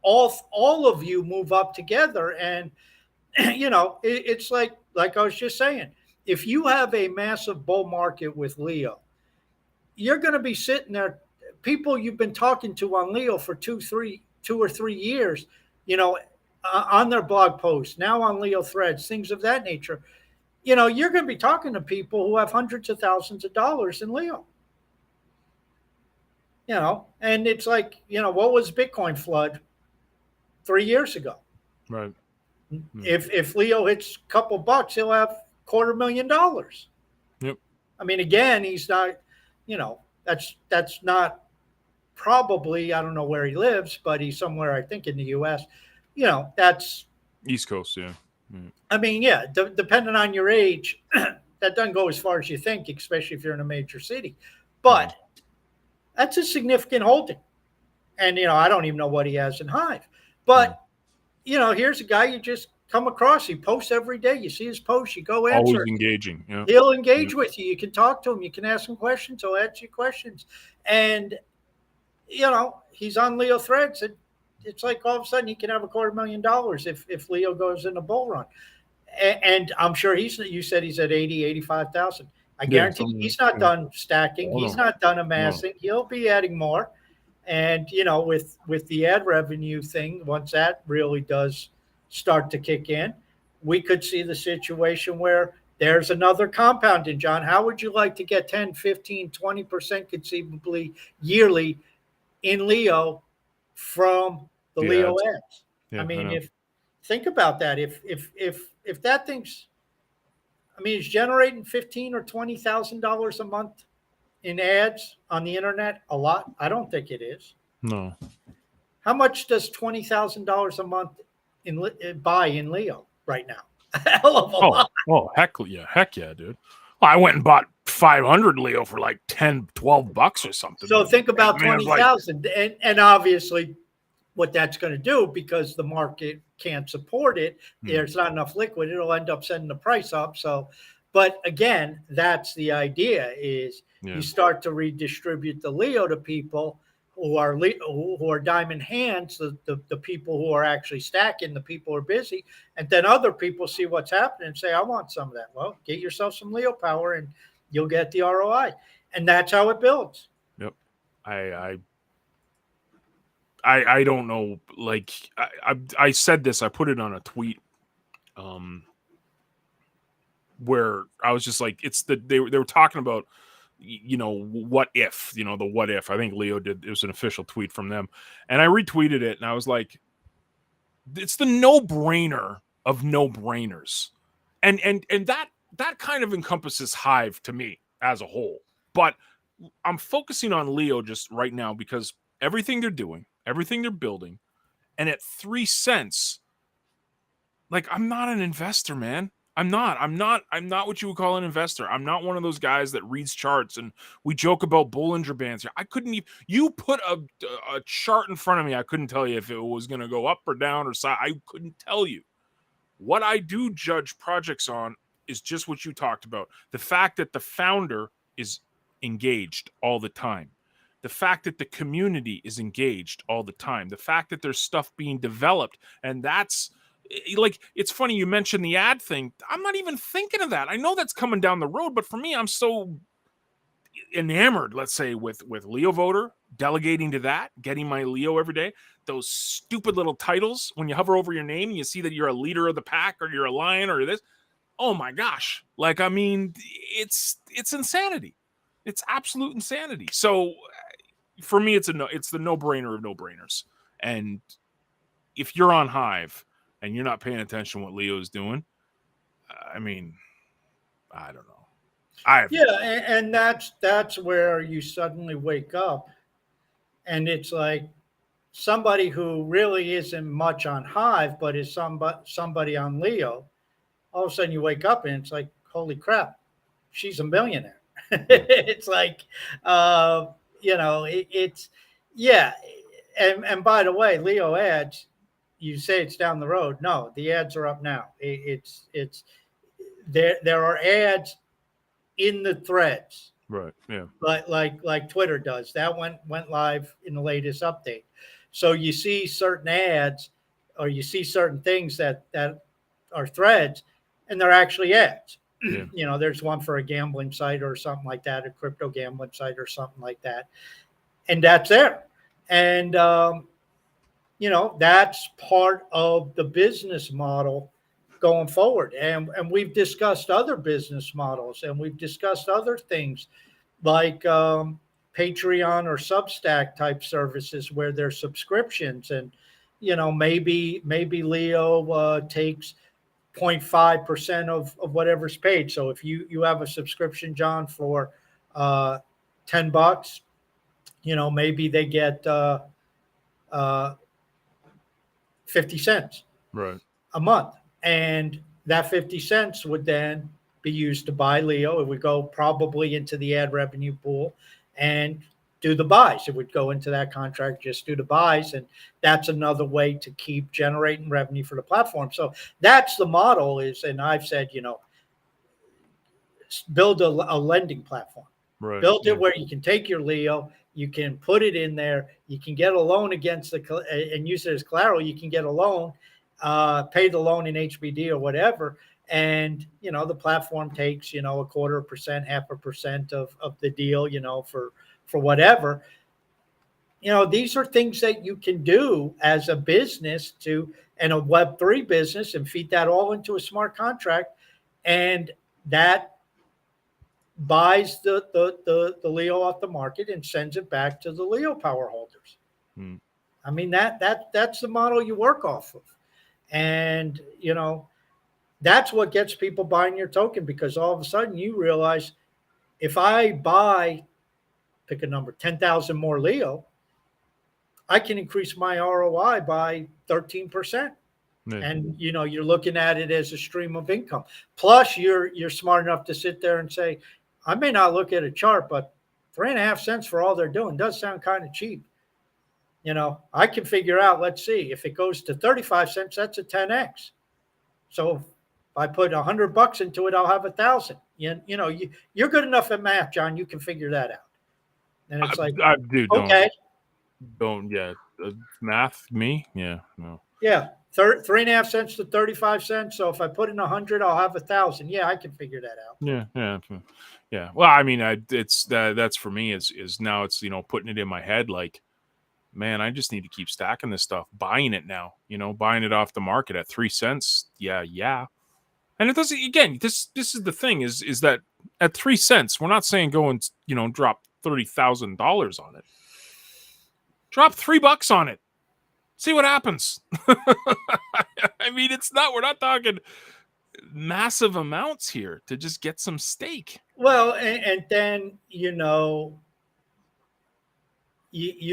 all of you move up together. And, it's like I was just saying, if you have a massive bull market with Leo, you're going to be sitting there, people you've been talking to on Leo for 2 or 3 years, on their blog posts, now on Leo threads, things of that nature. You're going to be talking to people who have hundreds of thousands of dollars in Leo. And it's like, what was Bitcoin flood 3 years ago? Right. If Leo hits a couple bucks, he'll have $250,000. Yep. I mean, again, he's not, that's not probably, I don't know where he lives, but he's somewhere, I think, in the US. That's East Coast. Yeah. I mean, yeah, depending on your age, that doesn't go as far as you think, especially if you're in a major city. But that's a significant holding. And, I don't even know what he has in Hive. But, here's a guy you just come across. He posts every day. You see his posts. You go answer. Always engaging. Yeah. He'll engage with you. You can talk to him. You can ask him questions. He'll answer your questions. And, he's on Leo threads. And it's like all of a sudden he can have $250,000 if Leo goes in a bull run. And I'm sure you said he's at 80, 85,000. I guarantee he's not done stacking. He's not done amassing. He'll be adding more. And, with the ad revenue thing, once that really does start to kick in, we could see the situation where there's another compounding. John, how would you like to get 10, 15, 20% conceivably yearly in Leo from the Leo ads? I mean, think about that. If that thing's, it's generating $15,000 or $20,000 a month in ads on the internet, a lot. I don't think it is. No. How much does $20,000 a month buy in Leo right now? A hell of a lot. Oh, heck yeah, dude. I went and bought 500 Leo for like $10-$12 or something. So think about 20,000, and obviously what that's going to do, because the market can't support it. There's not enough liquid. It'll end up sending the price up. So, but again, that's the idea is you start to redistribute the Leo to people who are diamond hands, the people who are actually stacking, the people who are busy, and then other people see what's happening and say, I want some of that. Well, get yourself some Leo power and you'll get the ROI. And that's how it builds. Yep. I don't know. Like I said this, I put it on a tweet where I was just like, they were talking about, what if, the what if. I think Leo did. It was an official tweet from them, and I retweeted it, and I was like, it's the no-brainer of no-brainers, and that kind of encompasses Hive to me as a whole. But I'm focusing on Leo just right now because everything they're doing, everything they're building, and at 3 cents, like, I'm not an investor, man. I'm not what you would call an investor. I'm not one of those guys that reads charts, and we joke about Bollinger Bands here. I couldn't even, you put a chart in front of me, I couldn't tell you if it was going to go up or down or side. I couldn't tell you. What I do judge projects on is just what you talked about. The fact that the founder is engaged all the time. The fact that the community is engaged all the time. The fact that there's stuff being developed, and that's, like, it's funny you mentioned the ad thing. I'm not even thinking of that. I know that's coming down the road, but for me, I'm so enamored, let's say, with Leo Voter, delegating to that, getting my Leo every day. Those stupid little titles, when you hover over your name and you see that you're a leader of the pack or you're a lion or this. Oh my gosh. Like, I mean, it's insanity. It's absolute insanity. So for me, it's the no-brainer of no-brainers. And if you're on Hive and you're not paying attention to what Leo's doing, I mean, I don't know. And that's where you suddenly wake up, and it's like somebody who really isn't much on Hive, but is somebody on Leo. All of a sudden, you wake up and it's like, holy crap, she's a millionaire. It's like, it's yeah. And by the way, Leo ads, you say it's down the road. No, the ads are up now. It's there are ads in the threads, right? Yeah, like Twitter does. That went live in the latest update. So you see certain ads, or you see certain things that are threads, and they're actually ads. Yeah. There's one for a gambling site or something like that, a crypto gambling site or something like that, and that's there. And that's part of the business model going forward. And we've discussed other business models, and we've discussed other things like Patreon or Substack type services where there's subscriptions, and maybe Leo takes 0.5% of whatever's paid. So if you have a subscription, John, for $10, maybe they get 50 cents right a month. And that 50 cents would then be used to buy Leo. It would go probably into the ad revenue pool and do the buys. It would go into that contract, just do the buys. And that's another way to keep generating revenue for the platform. So that's the model is, and I've said, build a lending platform. Right. Build it where you can take your Leo, you can put it in there, you can get a loan against and use it as collateral. You can get a loan, pay the loan in HBD or whatever. And, the platform takes, 0.25%, 0.5% of the deal, for whatever. These are things that you can do as a business and a Web3 business, and feed that all into a smart contract. And that buys the Leo off the market and sends it back to the Leo power holders. I mean, that's the model you work off of. And, that's what gets people buying your token, because all of a sudden you realize, if I buy, pick a number, 10,000 more Leo, I can increase my ROI by 13%. Yeah. And, you're looking at it as a stream of income. Plus you're smart enough to sit there and say, I may not look at a chart, but 3.5 cents for all they're doing does sound kind of cheap. I can figure out, let's see, if it goes to 35 cents, that's a 10X. So if I put $100 into it, I'll have 1,000. You're good enough at math, John. You can figure that out. And it's okay. Math, me? Yeah, no. Yeah. 3.5 cents to 35 cents. So if I put in 100, I'll have 1,000. Yeah, I can figure that out. Yeah. Well, I mean, it's that's for me is now it's, putting it in my head, like, man, I just need to keep stacking this stuff, buying it now, buying it off the market at 3 cents. Yeah. And it doesn't, again, this is the thing is that at 3 cents, we're not saying go and, drop $30,000 on it. Drop $3 on it. See what happens. I mean, we're not talking massive amounts here to just get some steak. Well, and then, you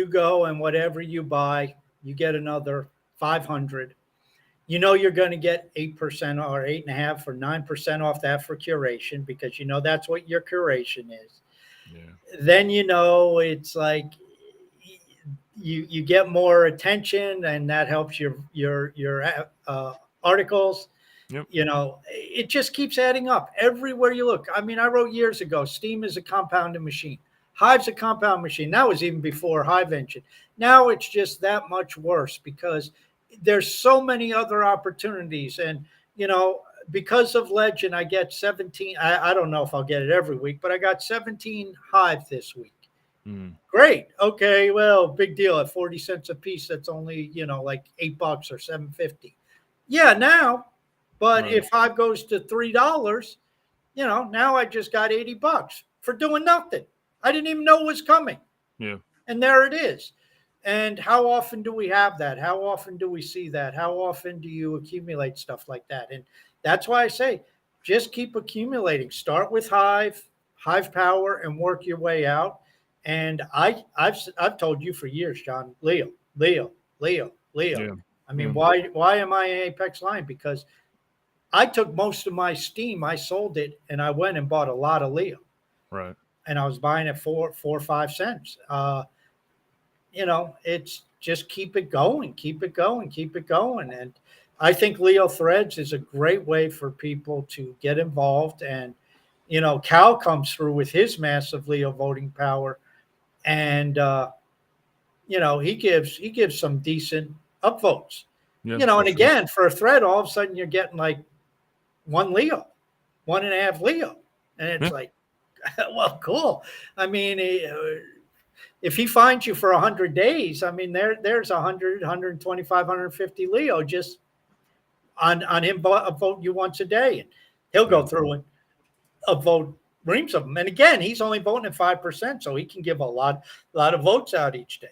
go and whatever you buy, you get another 500. You're going to get 8% or 8.5 or 9% off that for curation, because that's what your curation is. Yeah. Then it's like you get more attention, and that helps your articles. Yep. It just keeps adding up everywhere you look. I mean, I wrote years ago, Steam is a compounding machine. Hive's a compound machine. That was even before Hive Engine. Now it's just that much worse, because there's so many other opportunities. And, because of Legend, I get 17. I don't know if I'll get it every week, but I got 17 Hive this week. Great. Okay. Well, big deal. At 40 cents a piece, that's only, like $8 or $7.50. Yeah, now. But right. If Hive goes to $3, now I just got $80 for doing nothing. I didn't even know it was coming. Yeah. And there it is. And how often do we have that? How often do we see that? How often do you accumulate stuff like that? And that's why I say, just keep accumulating. Start with Hive Power, and work your way out. And I've told you for years, John, Leo. Yeah. I mean, why am I an Apex Lion? Because I took most of my Steam, I sold it, and I went and bought a lot of Leo. Right. And I was buying it for 4 or 5 cents. It's just keep it going. And I think Leo Threads is a great way for people to get involved. And, Cal comes through with his massive Leo voting power. And, he gives some decent upvotes. Yeah, and again, for a thread, all of a sudden you're getting like 1 Leo, 1.5 Leo. And it's like, well, cool. I mean, if he finds you for 100 days, I mean, there's 100, 125, 150 Leo just on him vote you once a day. And he'll go through and upvote reams of them. And again, he's only voting at 5%, so he can give a lot of votes out each day.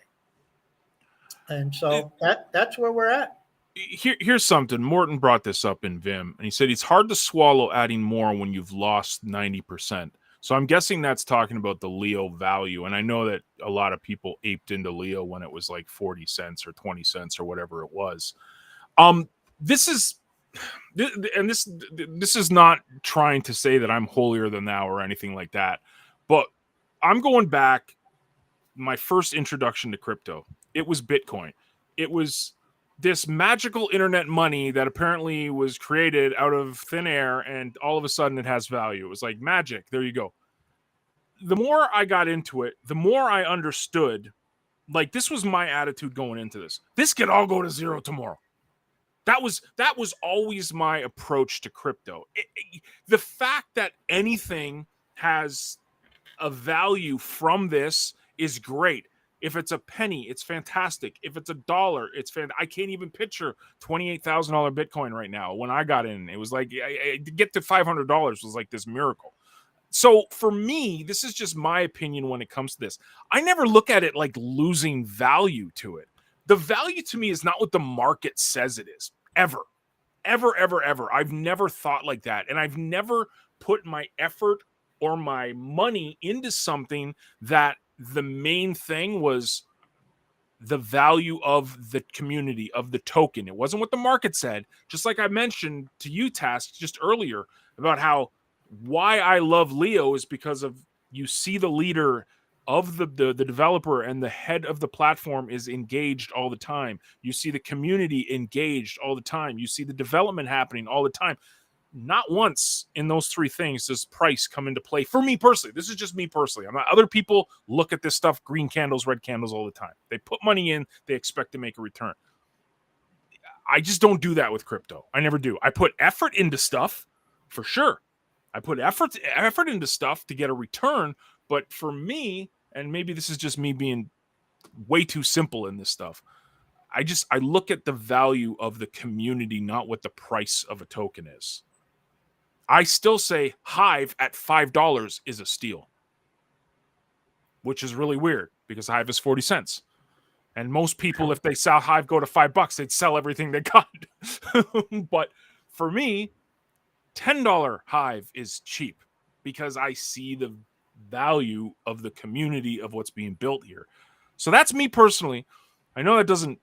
And so that's where we're at. Here's something. Morton brought this up in Vim, and he said it's hard to swallow adding more when you've lost 90%. So I'm guessing that's talking about the Leo value. And I know that a lot of people aped into Leo when it was like 40 cents or 20 cents or whatever it was. This is not trying to say that I'm holier than thou or anything like that, but I'm going back. My first introduction to crypto, it was Bitcoin. It was this magical internet money that apparently was created out of thin air, and all of a sudden it has value. It was like magic. There you go. The more I got into it, the more I understood, like, this was my attitude going into this. This could all go to zero tomorrow. That was always my approach to crypto. The fact that anything has a value from this is great. If it's a penny, it's fantastic. If it's $1, it's fantastic. I can't even picture $28,000 Bitcoin right now. When I got in, it was like, to get to $500 was like this miracle. So for me, this is just my opinion when it comes to this. I never look at it like losing value to it. The value to me is not what the market says it is. Ever. I've never thought like that. And I've never put my effort or my money into something that the main thing was the value of the community, of the token. It wasn't what the market said. Just like I mentioned to you, Task, just earlier, about how why I love Leo is because of you see the leader of the developer and the head of the platform is engaged all the time. You see the community engaged all the time. You see the development happening all the time. Not once in those 3 things does price come into play for me personally. This is just me personally. Other people look at this stuff, green candles, red candles all the time. They put money in, they expect to make a return. I just don't do that with crypto. I never do. I put effort into stuff for sure. I put effort into stuff to get a return. But for me, and maybe this is just me being way too simple in this stuff, I look at the value of the community, not what the price of a token is. I still say Hive at $5 is a steal, which is really weird because Hive is 40 cents. And most people, if they saw Hive go to $5, they'd sell everything they got. But for me, $10 Hive is cheap because I see the value of the community of what's being built here. So that's me personally. I know that doesn't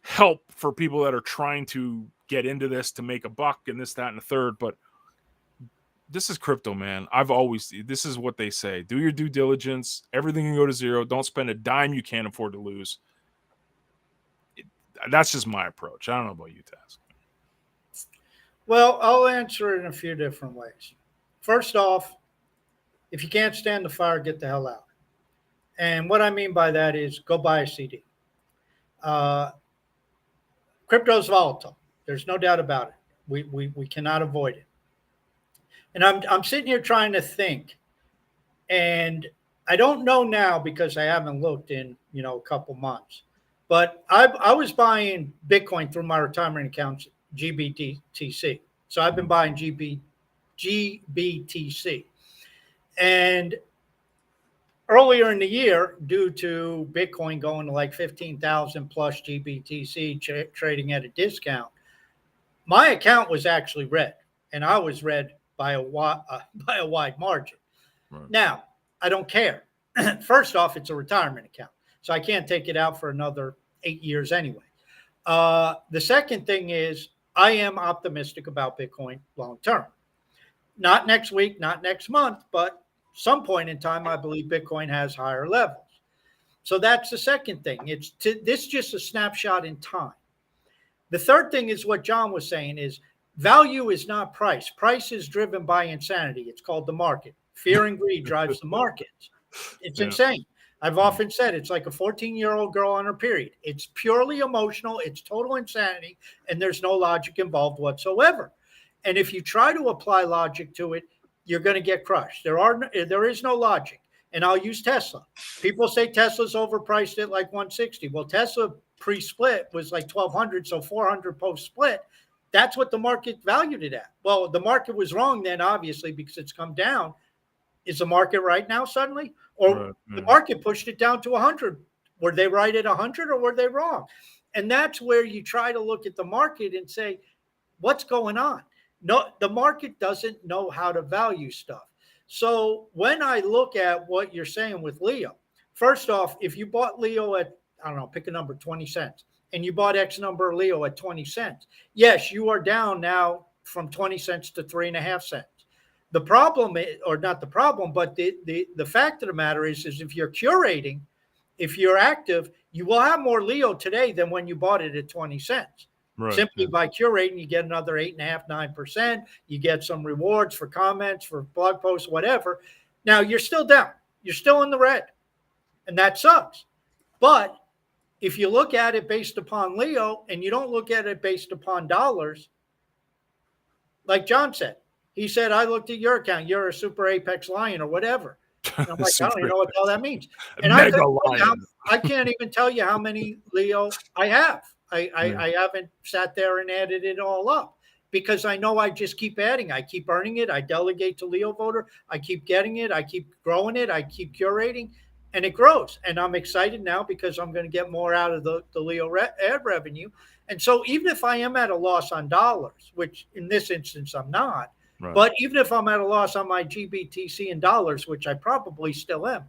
help for people that are trying to get into this to make a buck and this, that, and the third, but this is crypto, man. This is what they say. Do your due diligence. Everything can go to zero. Don't spend a dime you can't afford to lose. That's just my approach. I don't know about you, Taz. Well, I'll answer it in a few different ways. First off, if you can't stand the fire, get the hell out. And what I mean by that is go buy a CD. Crypto is volatile. There's no doubt about it. We cannot avoid it. And I'm sitting here trying to think, and I don't know now because I haven't looked in a couple months. But I was buying Bitcoin through my retirement accounts, GBTC. So I've been buying GBTC. And earlier in the year, due to Bitcoin going to like 15,000 plus GBTC trading at a discount, my account was actually red, and I was red by a wide margin. Right. Now, I don't care. First off, it's a retirement account, so I can't take it out for another 8 years anyway. The second thing is I am optimistic about Bitcoin long term. Not next week, not next month, but some point in time, I believe Bitcoin has higher levels. So that's the second thing. This is just a snapshot in time. The third thing is what John was saying is value is not price. Price is driven by insanity. It's called the market. Fear and greed drives the markets. It's insane. I've often said it's like a 14-year-old girl on her period. It's purely emotional. It's total insanity, and there's no logic involved whatsoever. And if you try to apply logic to it, you're going to get crushed. There is no logic. And I'll use Tesla. People say Tesla's overpriced at like 160. Well, Tesla pre-split was like 1,200, so 400 post-split. That's what the market valued it at. Well, the market was wrong then, obviously, because it's come down. Is the market right now suddenly? Or the market pushed it down to 100. Were they right at 100 or were they wrong? And that's where you try to look at the market and say, what's going on? No, the market doesn't know how to value stuff. So when I look at what you're saying with Leo, first off, if you bought Leo at, I don't know, pick a number, 20 cents, and you bought X number of Leo at 20 cents, yes, you are down now from 20 cents to 3.5 cents. The problem, or not the problem, but the fact of the matter is if you're curating, if you're active, you will have more Leo today than when you bought it at 20 cents. Right, simply by curating, you get another 8.5%, 9%. You get some rewards for comments, for blog posts, whatever. Now you're still down. You're still in the red. And that sucks. But if you look at it based upon Leo and you don't look at it based upon dollars, like John said, he said, I looked at your account. You're a super apex lion or whatever. And I'm like, I don't even know what the hell that means. And I can't even tell you how many Leo I have. I haven't sat there and added it all up because I know I just keep adding. I keep earning it. I delegate to Leo Voter. I keep getting it. I keep growing it. I keep curating, and it grows. And I'm excited now because I'm going to get more out of the Leo ad revenue. And so even if I am at a loss on dollars, which in this instance I'm not, but even if I'm at a loss on my GBTC in dollars, which I probably still am,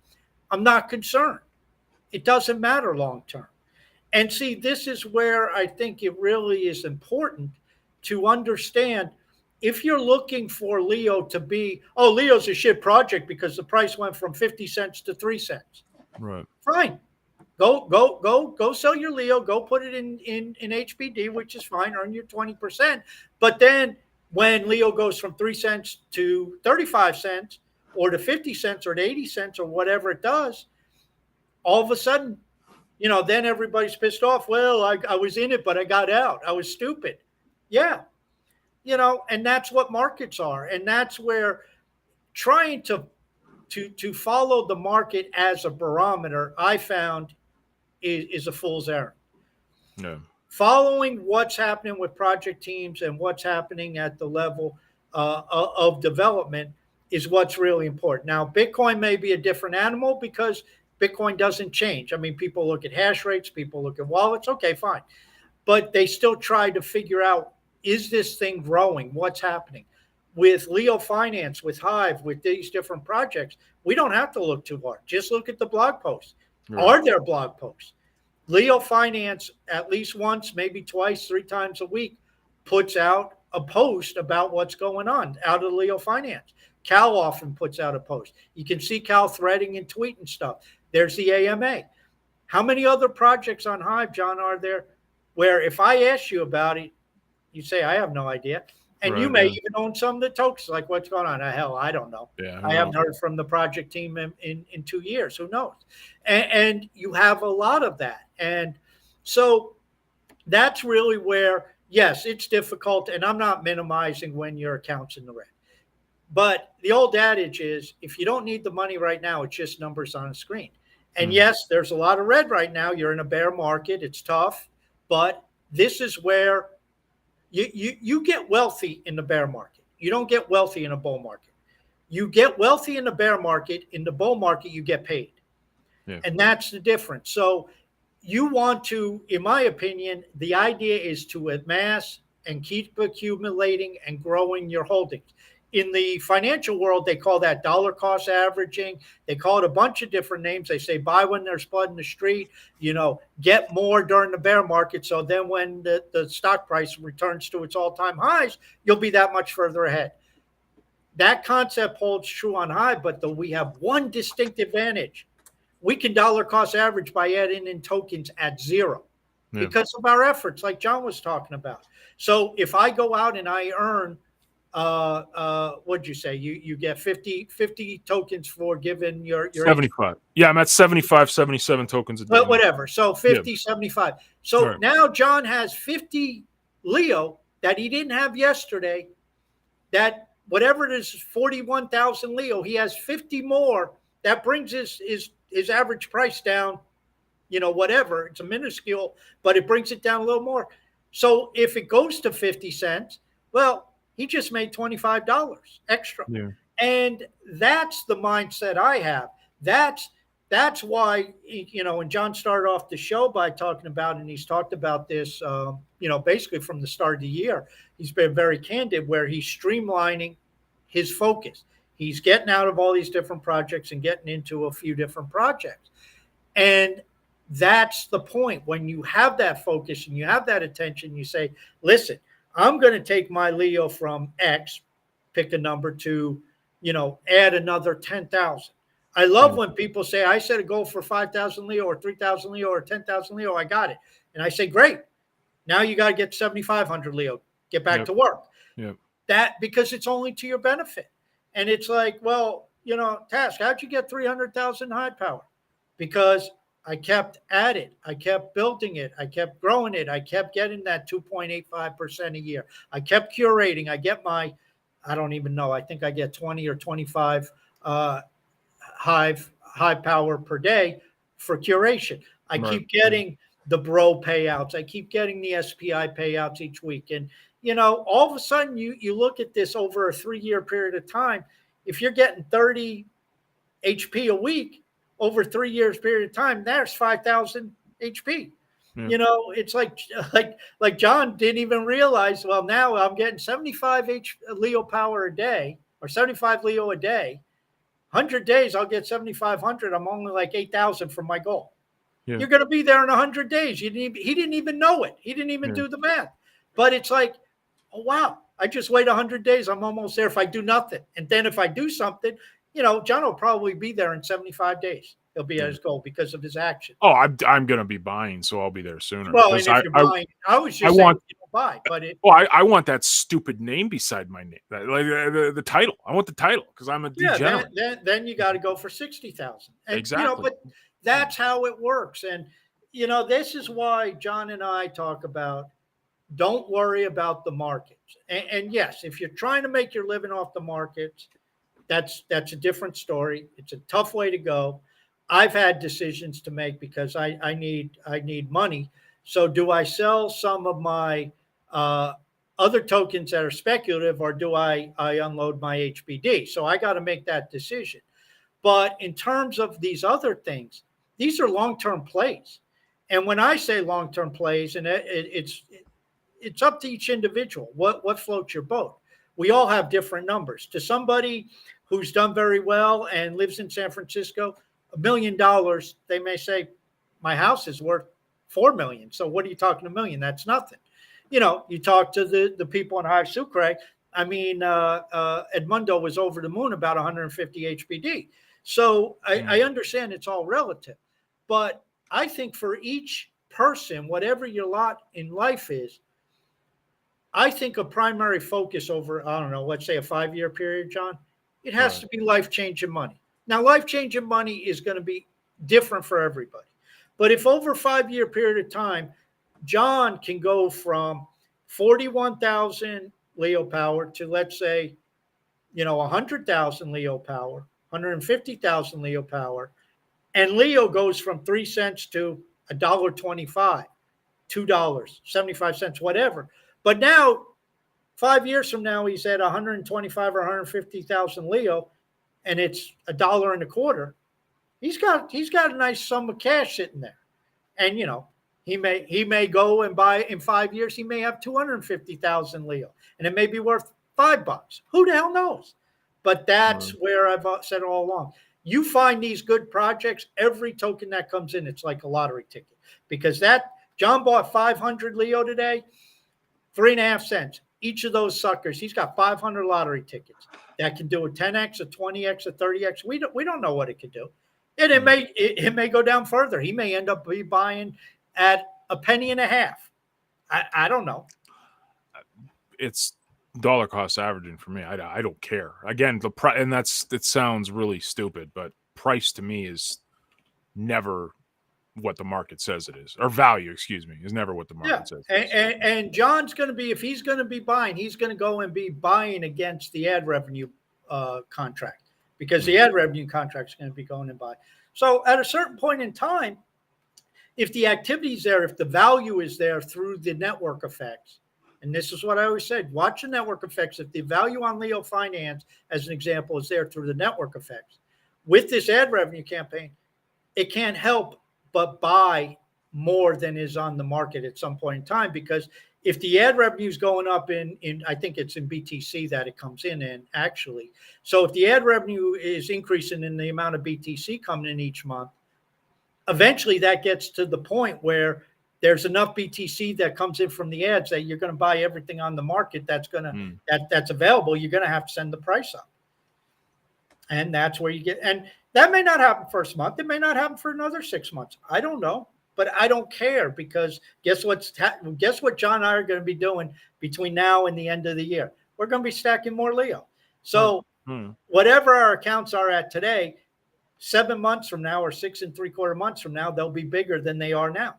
I'm not concerned. It doesn't matter long term. And see, this is where I think it really is important to understand if you're looking for Leo to be, oh, Leo's a shit project because the price went from 50 cents to 3 cents. Right. Fine. Go sell your Leo. Go put it in HBD, which is fine. Earn your 20%. But then when Leo goes from 3 cents to 35 cents or to 50 cents or to 80 cents or whatever it does, all of a sudden, then everybody's pissed off. Well, I was in it, but I got out. I was stupid. Yeah. And that's what markets are. And that's where trying to follow the market as a barometer, I found is a fool's errand. No. Following what's happening with project teams and what's happening at the level of development is what's really important. Now, Bitcoin may be a different animal because Bitcoin doesn't change. I mean, people look at hash rates, people look at wallets. Okay, fine. But they still try to figure out, is this thing growing? What's happening? With Leo Finance, with Hive, with these different projects, we don't have to look too hard. Just look at the blog posts. Right. Are there blog posts? Leo Finance, at least once, maybe twice, 3 times a week, puts out a post about what's going on out of Leo Finance. Cal often puts out a post. You can see Cal threading and tweeting stuff. There's the AMA. How many other projects on Hive, John, are there where if I ask you about it, you say, I have no idea. And right, you may even own some of the tokens, like what's going on. Hell, I don't know. Yeah, I haven't heard from the project team in 2 years. Who knows? And you have a lot of that. And so that's really where, yes, it's difficult. And I'm not minimizing when your account's in the red. But the old adage is, if you don't need the money right now, it's just numbers on a screen. And yes, there's a lot of red right now. You're in a bear market. It's tough. But this is where you get wealthy in the bear market. You don't get wealthy in a bull market. You get wealthy in the bear market. In the bull market, you get paid. Yeah. And that's the difference. So you want to, in my opinion, the idea is to amass and keep accumulating and growing your holdings. In the financial world, they call that dollar cost averaging. They call it a bunch of different names. They say buy when there's blood in the street, get more during the bear market. So then when the stock price returns to its all-time highs, you'll be that much further ahead. That concept holds true on Hive, but we have one distinct advantage. We can dollar cost average by adding in tokens at zero because of our efforts, like John was talking about. So if I go out and I earn what'd you say? You get 50 tokens for giving your 75. Yeah, I'm at 75, 77 tokens a day. But whatever. So 50, 75. So now John has 50 Leo that he didn't have yesterday. That whatever it is, 41,000 Leo, he has 50 more. That brings his average price down, whatever. It's a minuscule, but it brings it down a little more. So if it goes to 50 cents, well, he just made $25 extra. Yeah. And that's the mindset I have. That's why, and John started off the show by talking about, and he's talked about this, basically from the start of the year. He's been very candid where he's streamlining his focus. He's getting out of all these different projects and getting into a few different projects. And that's the point. When you have that focus and you have that attention, you say, listen, I'm going to take my Leo from X, pick a number, to, add another 10,000. I love when people say, I set a goal for 5,000 Leo or 3,000 Leo or 10,000 Leo. I got it. And I say, great. Now you got to get 7,500 Leo. Get back to work. Yep. That because it's only to your benefit. And it's like, well, Task, how'd you get 300,000 high power? Because I kept at it. I kept building it. I kept growing it. I kept getting that 2.85% a year. I kept curating. I get I don't even know. I think I get 20 or 25 high power per day for curation. I keep getting the bro payouts. I keep getting the SPI payouts each week. And, all of a sudden you look at this over a 3-year period of time. If you're getting 30 HP a week, over 3 years period of time, there's 5,000 HP. Yeah. It's like John didn't even realize, well, now I'm getting 75 Leo power a day or 75 Leo a day. 100 days, I'll get 7,500. I'm only like 8,000 from my goal. Yeah. You're going to be there in 100 days. He didn't even know it. He didn't even do the math. But it's like, oh, wow, I just wait 100 days. I'm almost there if I do nothing. And then if I do something, John will probably be there in 75 days. He'll be at his goal because of his action. Oh, I'm going to be buying, so I'll be there sooner. Well, and if you're buying, I was just saying buy, but I want that stupid name beside my name, like the title. I want the title because I'm a degenerate. Then you got to go for 60,000. Exactly. But that's how it works. And this is why John and I talk about don't worry about the markets. And yes, if you're trying to make your living off the markets, that's a different story. It's a tough way to go. I've had decisions to make because I need money. So do I sell some of my other tokens that are speculative, or do I unload my HBD? So I got to make that decision. But in terms of these other things, these are long-term plays. And when I say long-term plays, and it's up to each individual, what floats your boat. We all have different numbers. To somebody who's done very well and lives in San Francisco, $1 million, they may say, my house is worth 4 million. So what are you talking $1 million? That's nothing. You know, you talk to the people in Hive Sucre. I mean, Edmundo was over the moon about 150 HBD. So I understand it's all relative, but I think for each person, whatever your lot in life is, I think a primary focus over, I don't know, let's say a 5-year period, John, it has to be life-changing money. Now, life-changing money is going to be different for everybody. But if over a 5-year period of time, John can go from 41,000 Leo power to, let's say, 100,000 Leo power, 150,000 Leo power, and Leo goes from 3 cents to $1.25, $2, 75 cents, whatever. But now, 5 years from now, he's at 125 or 150,000 Leo, and it's $1.25. He's got a nice sum of cash sitting there, and he may go and buy in 5 years. He may have 250,000 Leo, and it may be worth $5. Who the hell knows? But that's where I've said all along. You find these good projects, every token that comes in, it's like a lottery ticket. Because John bought 500 Leo today, 3.5 cents. Each of those suckers, he's got 500 lottery tickets that can do a 10x, a 20x, a 30x. We don't know what it could do. And it may go down further. He may end up buying at a penny and a half. I don't know. It's dollar cost averaging for me. I don't care. Again, and it sounds really stupid, but price to me is never what the market says it is, or value, excuse me, is never what the market says. And John's going to be, if he's going to be buying, he's going to go and be buying against the ad revenue contract, because the ad revenue contract is going to be going and buying. So at a certain point in time, if the activity is there, if the value is there through the network effects, and this is what I always said, watch the network effects. If the value on Leo Finance, as an example, is there through the network effects, with this ad revenue campaign, it can't help but buy more than is on the market at some point in time. Because if the ad revenue is going up in I think it's in BTC that it comes in actually. So if the ad revenue is increasing in the amount of BTC coming in each month, eventually that gets to the point where there's enough BTC that comes in from the ads that you're going to buy everything on the market that's available. You're going to have to send the price up. And that's where you get, and that may not happen first month. It may not happen for another 6 months. I don't know, but I don't care, because guess what John and I are going to be doing between now and the end of the year? We're going to be stacking more Leo. So whatever our accounts are at today, 7 months from now or 6 3/4 months from now, they'll be bigger than they are now.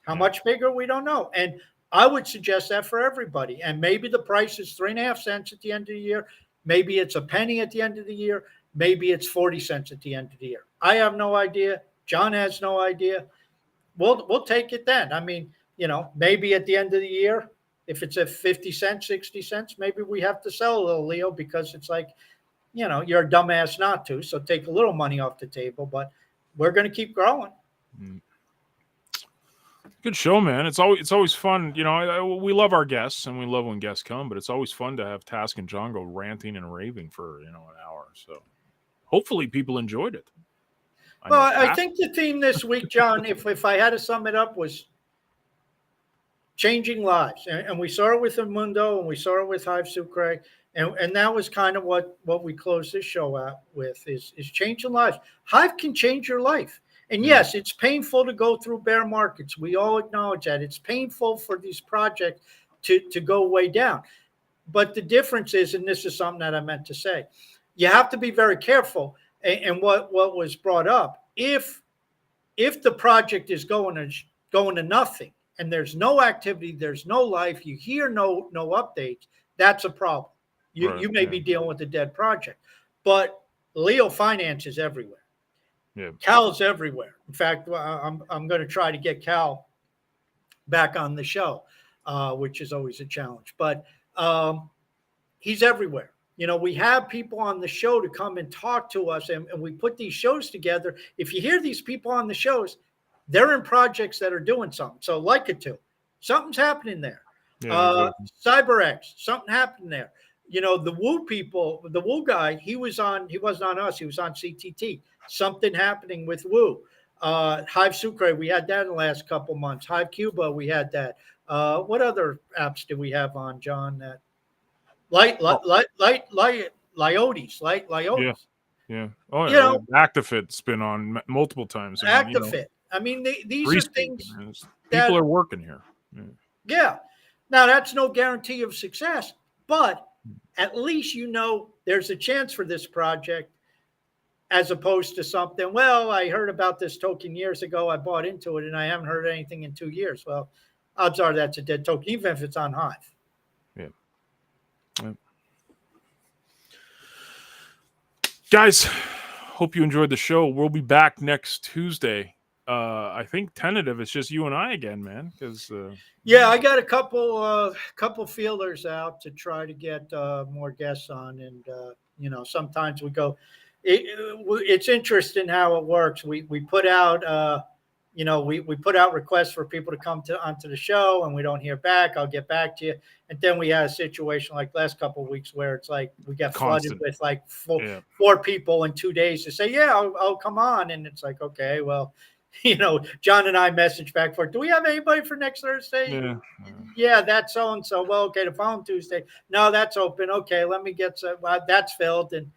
How much bigger? We don't know. And I would suggest that for everybody. And maybe the price is 3.5 cents at the end of the year. Maybe it's a penny at the end of the year. Maybe it's 40 cents at the end of the year. I have no idea. John has no idea. We'll take it then. I mean, maybe at the end of the year, if it's at 50 cents, 60 cents, maybe we have to sell a little Leo, because it's like, you're a dumbass not to. So take a little money off the table, but we're going to keep growing. Good show, man. It's always fun. We love our guests, and we love when guests come, but it's always fun to have Task and John go ranting and raving for, an hour. So hopefully people enjoyed it. I think the theme this week, John, if I had to sum it up, was changing lives. And we saw it with Edmundo, and we saw it with Hive Sucre. And that was kind of what we closed this show out with, is changing lives. Hive can change your life. And yes, it's painful to go through bear markets. We all acknowledge that. It's painful for these projects to go way down. But the difference is, and this is something that I meant to say, you have to be very careful. And what was brought up, if the project is going to nothing, and there's no activity, there's no life, you hear no updates, that's a problem. You may be dealing with a dead project. But Leo Finance is everywhere. Yeah. Cal's everywhere. In fact, I'm going to try to get Cal back on the show. which is always a challenge. But he's everywhere. We have people on the show to come and talk to us, and we put these shows together. If you hear these people on the shows, they're in projects that are doing something. So like it too. Something's happening there. Yeah, exactly. CyberX, something happened there. The Woo people, the Woo guy, he wasn't on us. He was on CTT. Something happening with Woo. Hive Sucre, we had that in the last couple months. Hive Cuba, we had that. What other apps do we have on, John? That Liotes. Yeah. Oh, You yeah. know, ActiFit's been on multiple times. ActiFit. I mean, these are things people are working here. Yeah. Now, that's no guarantee of success, but at least there's a chance for this project, as opposed to something, well, I heard about this token years ago, I bought into it, and I haven't heard anything in 2 years. Well, odds are that's a dead token, even if it's on Hive. Yeah. Guys, hope you enjoyed the show. We'll be back next Tuesday. I think tentative. It's just you and I again, man. Because I got a couple feelers out to try to get more guests on, and sometimes we go. It's interesting how it works. We put out we put out requests for people to come onto the show, and we don't hear back. I'll get back to you, and then we had a situation like last couple of weeks where it's like we got flooded with like four people in 2 days to say, yeah, I'll come on, and it's like, okay, well. John and I messaged back for, do we have anybody for next Thursday? Yeah, that's so and so. Well, okay, the following Tuesday. No, that's open. Okay, let me get that's filled, and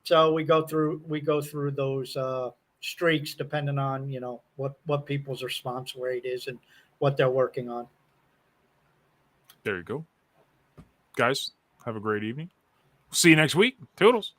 so we go through those streaks depending on what people's response rate is and what they're working on. There you go, guys. Have a great evening. See you next week. Toodles.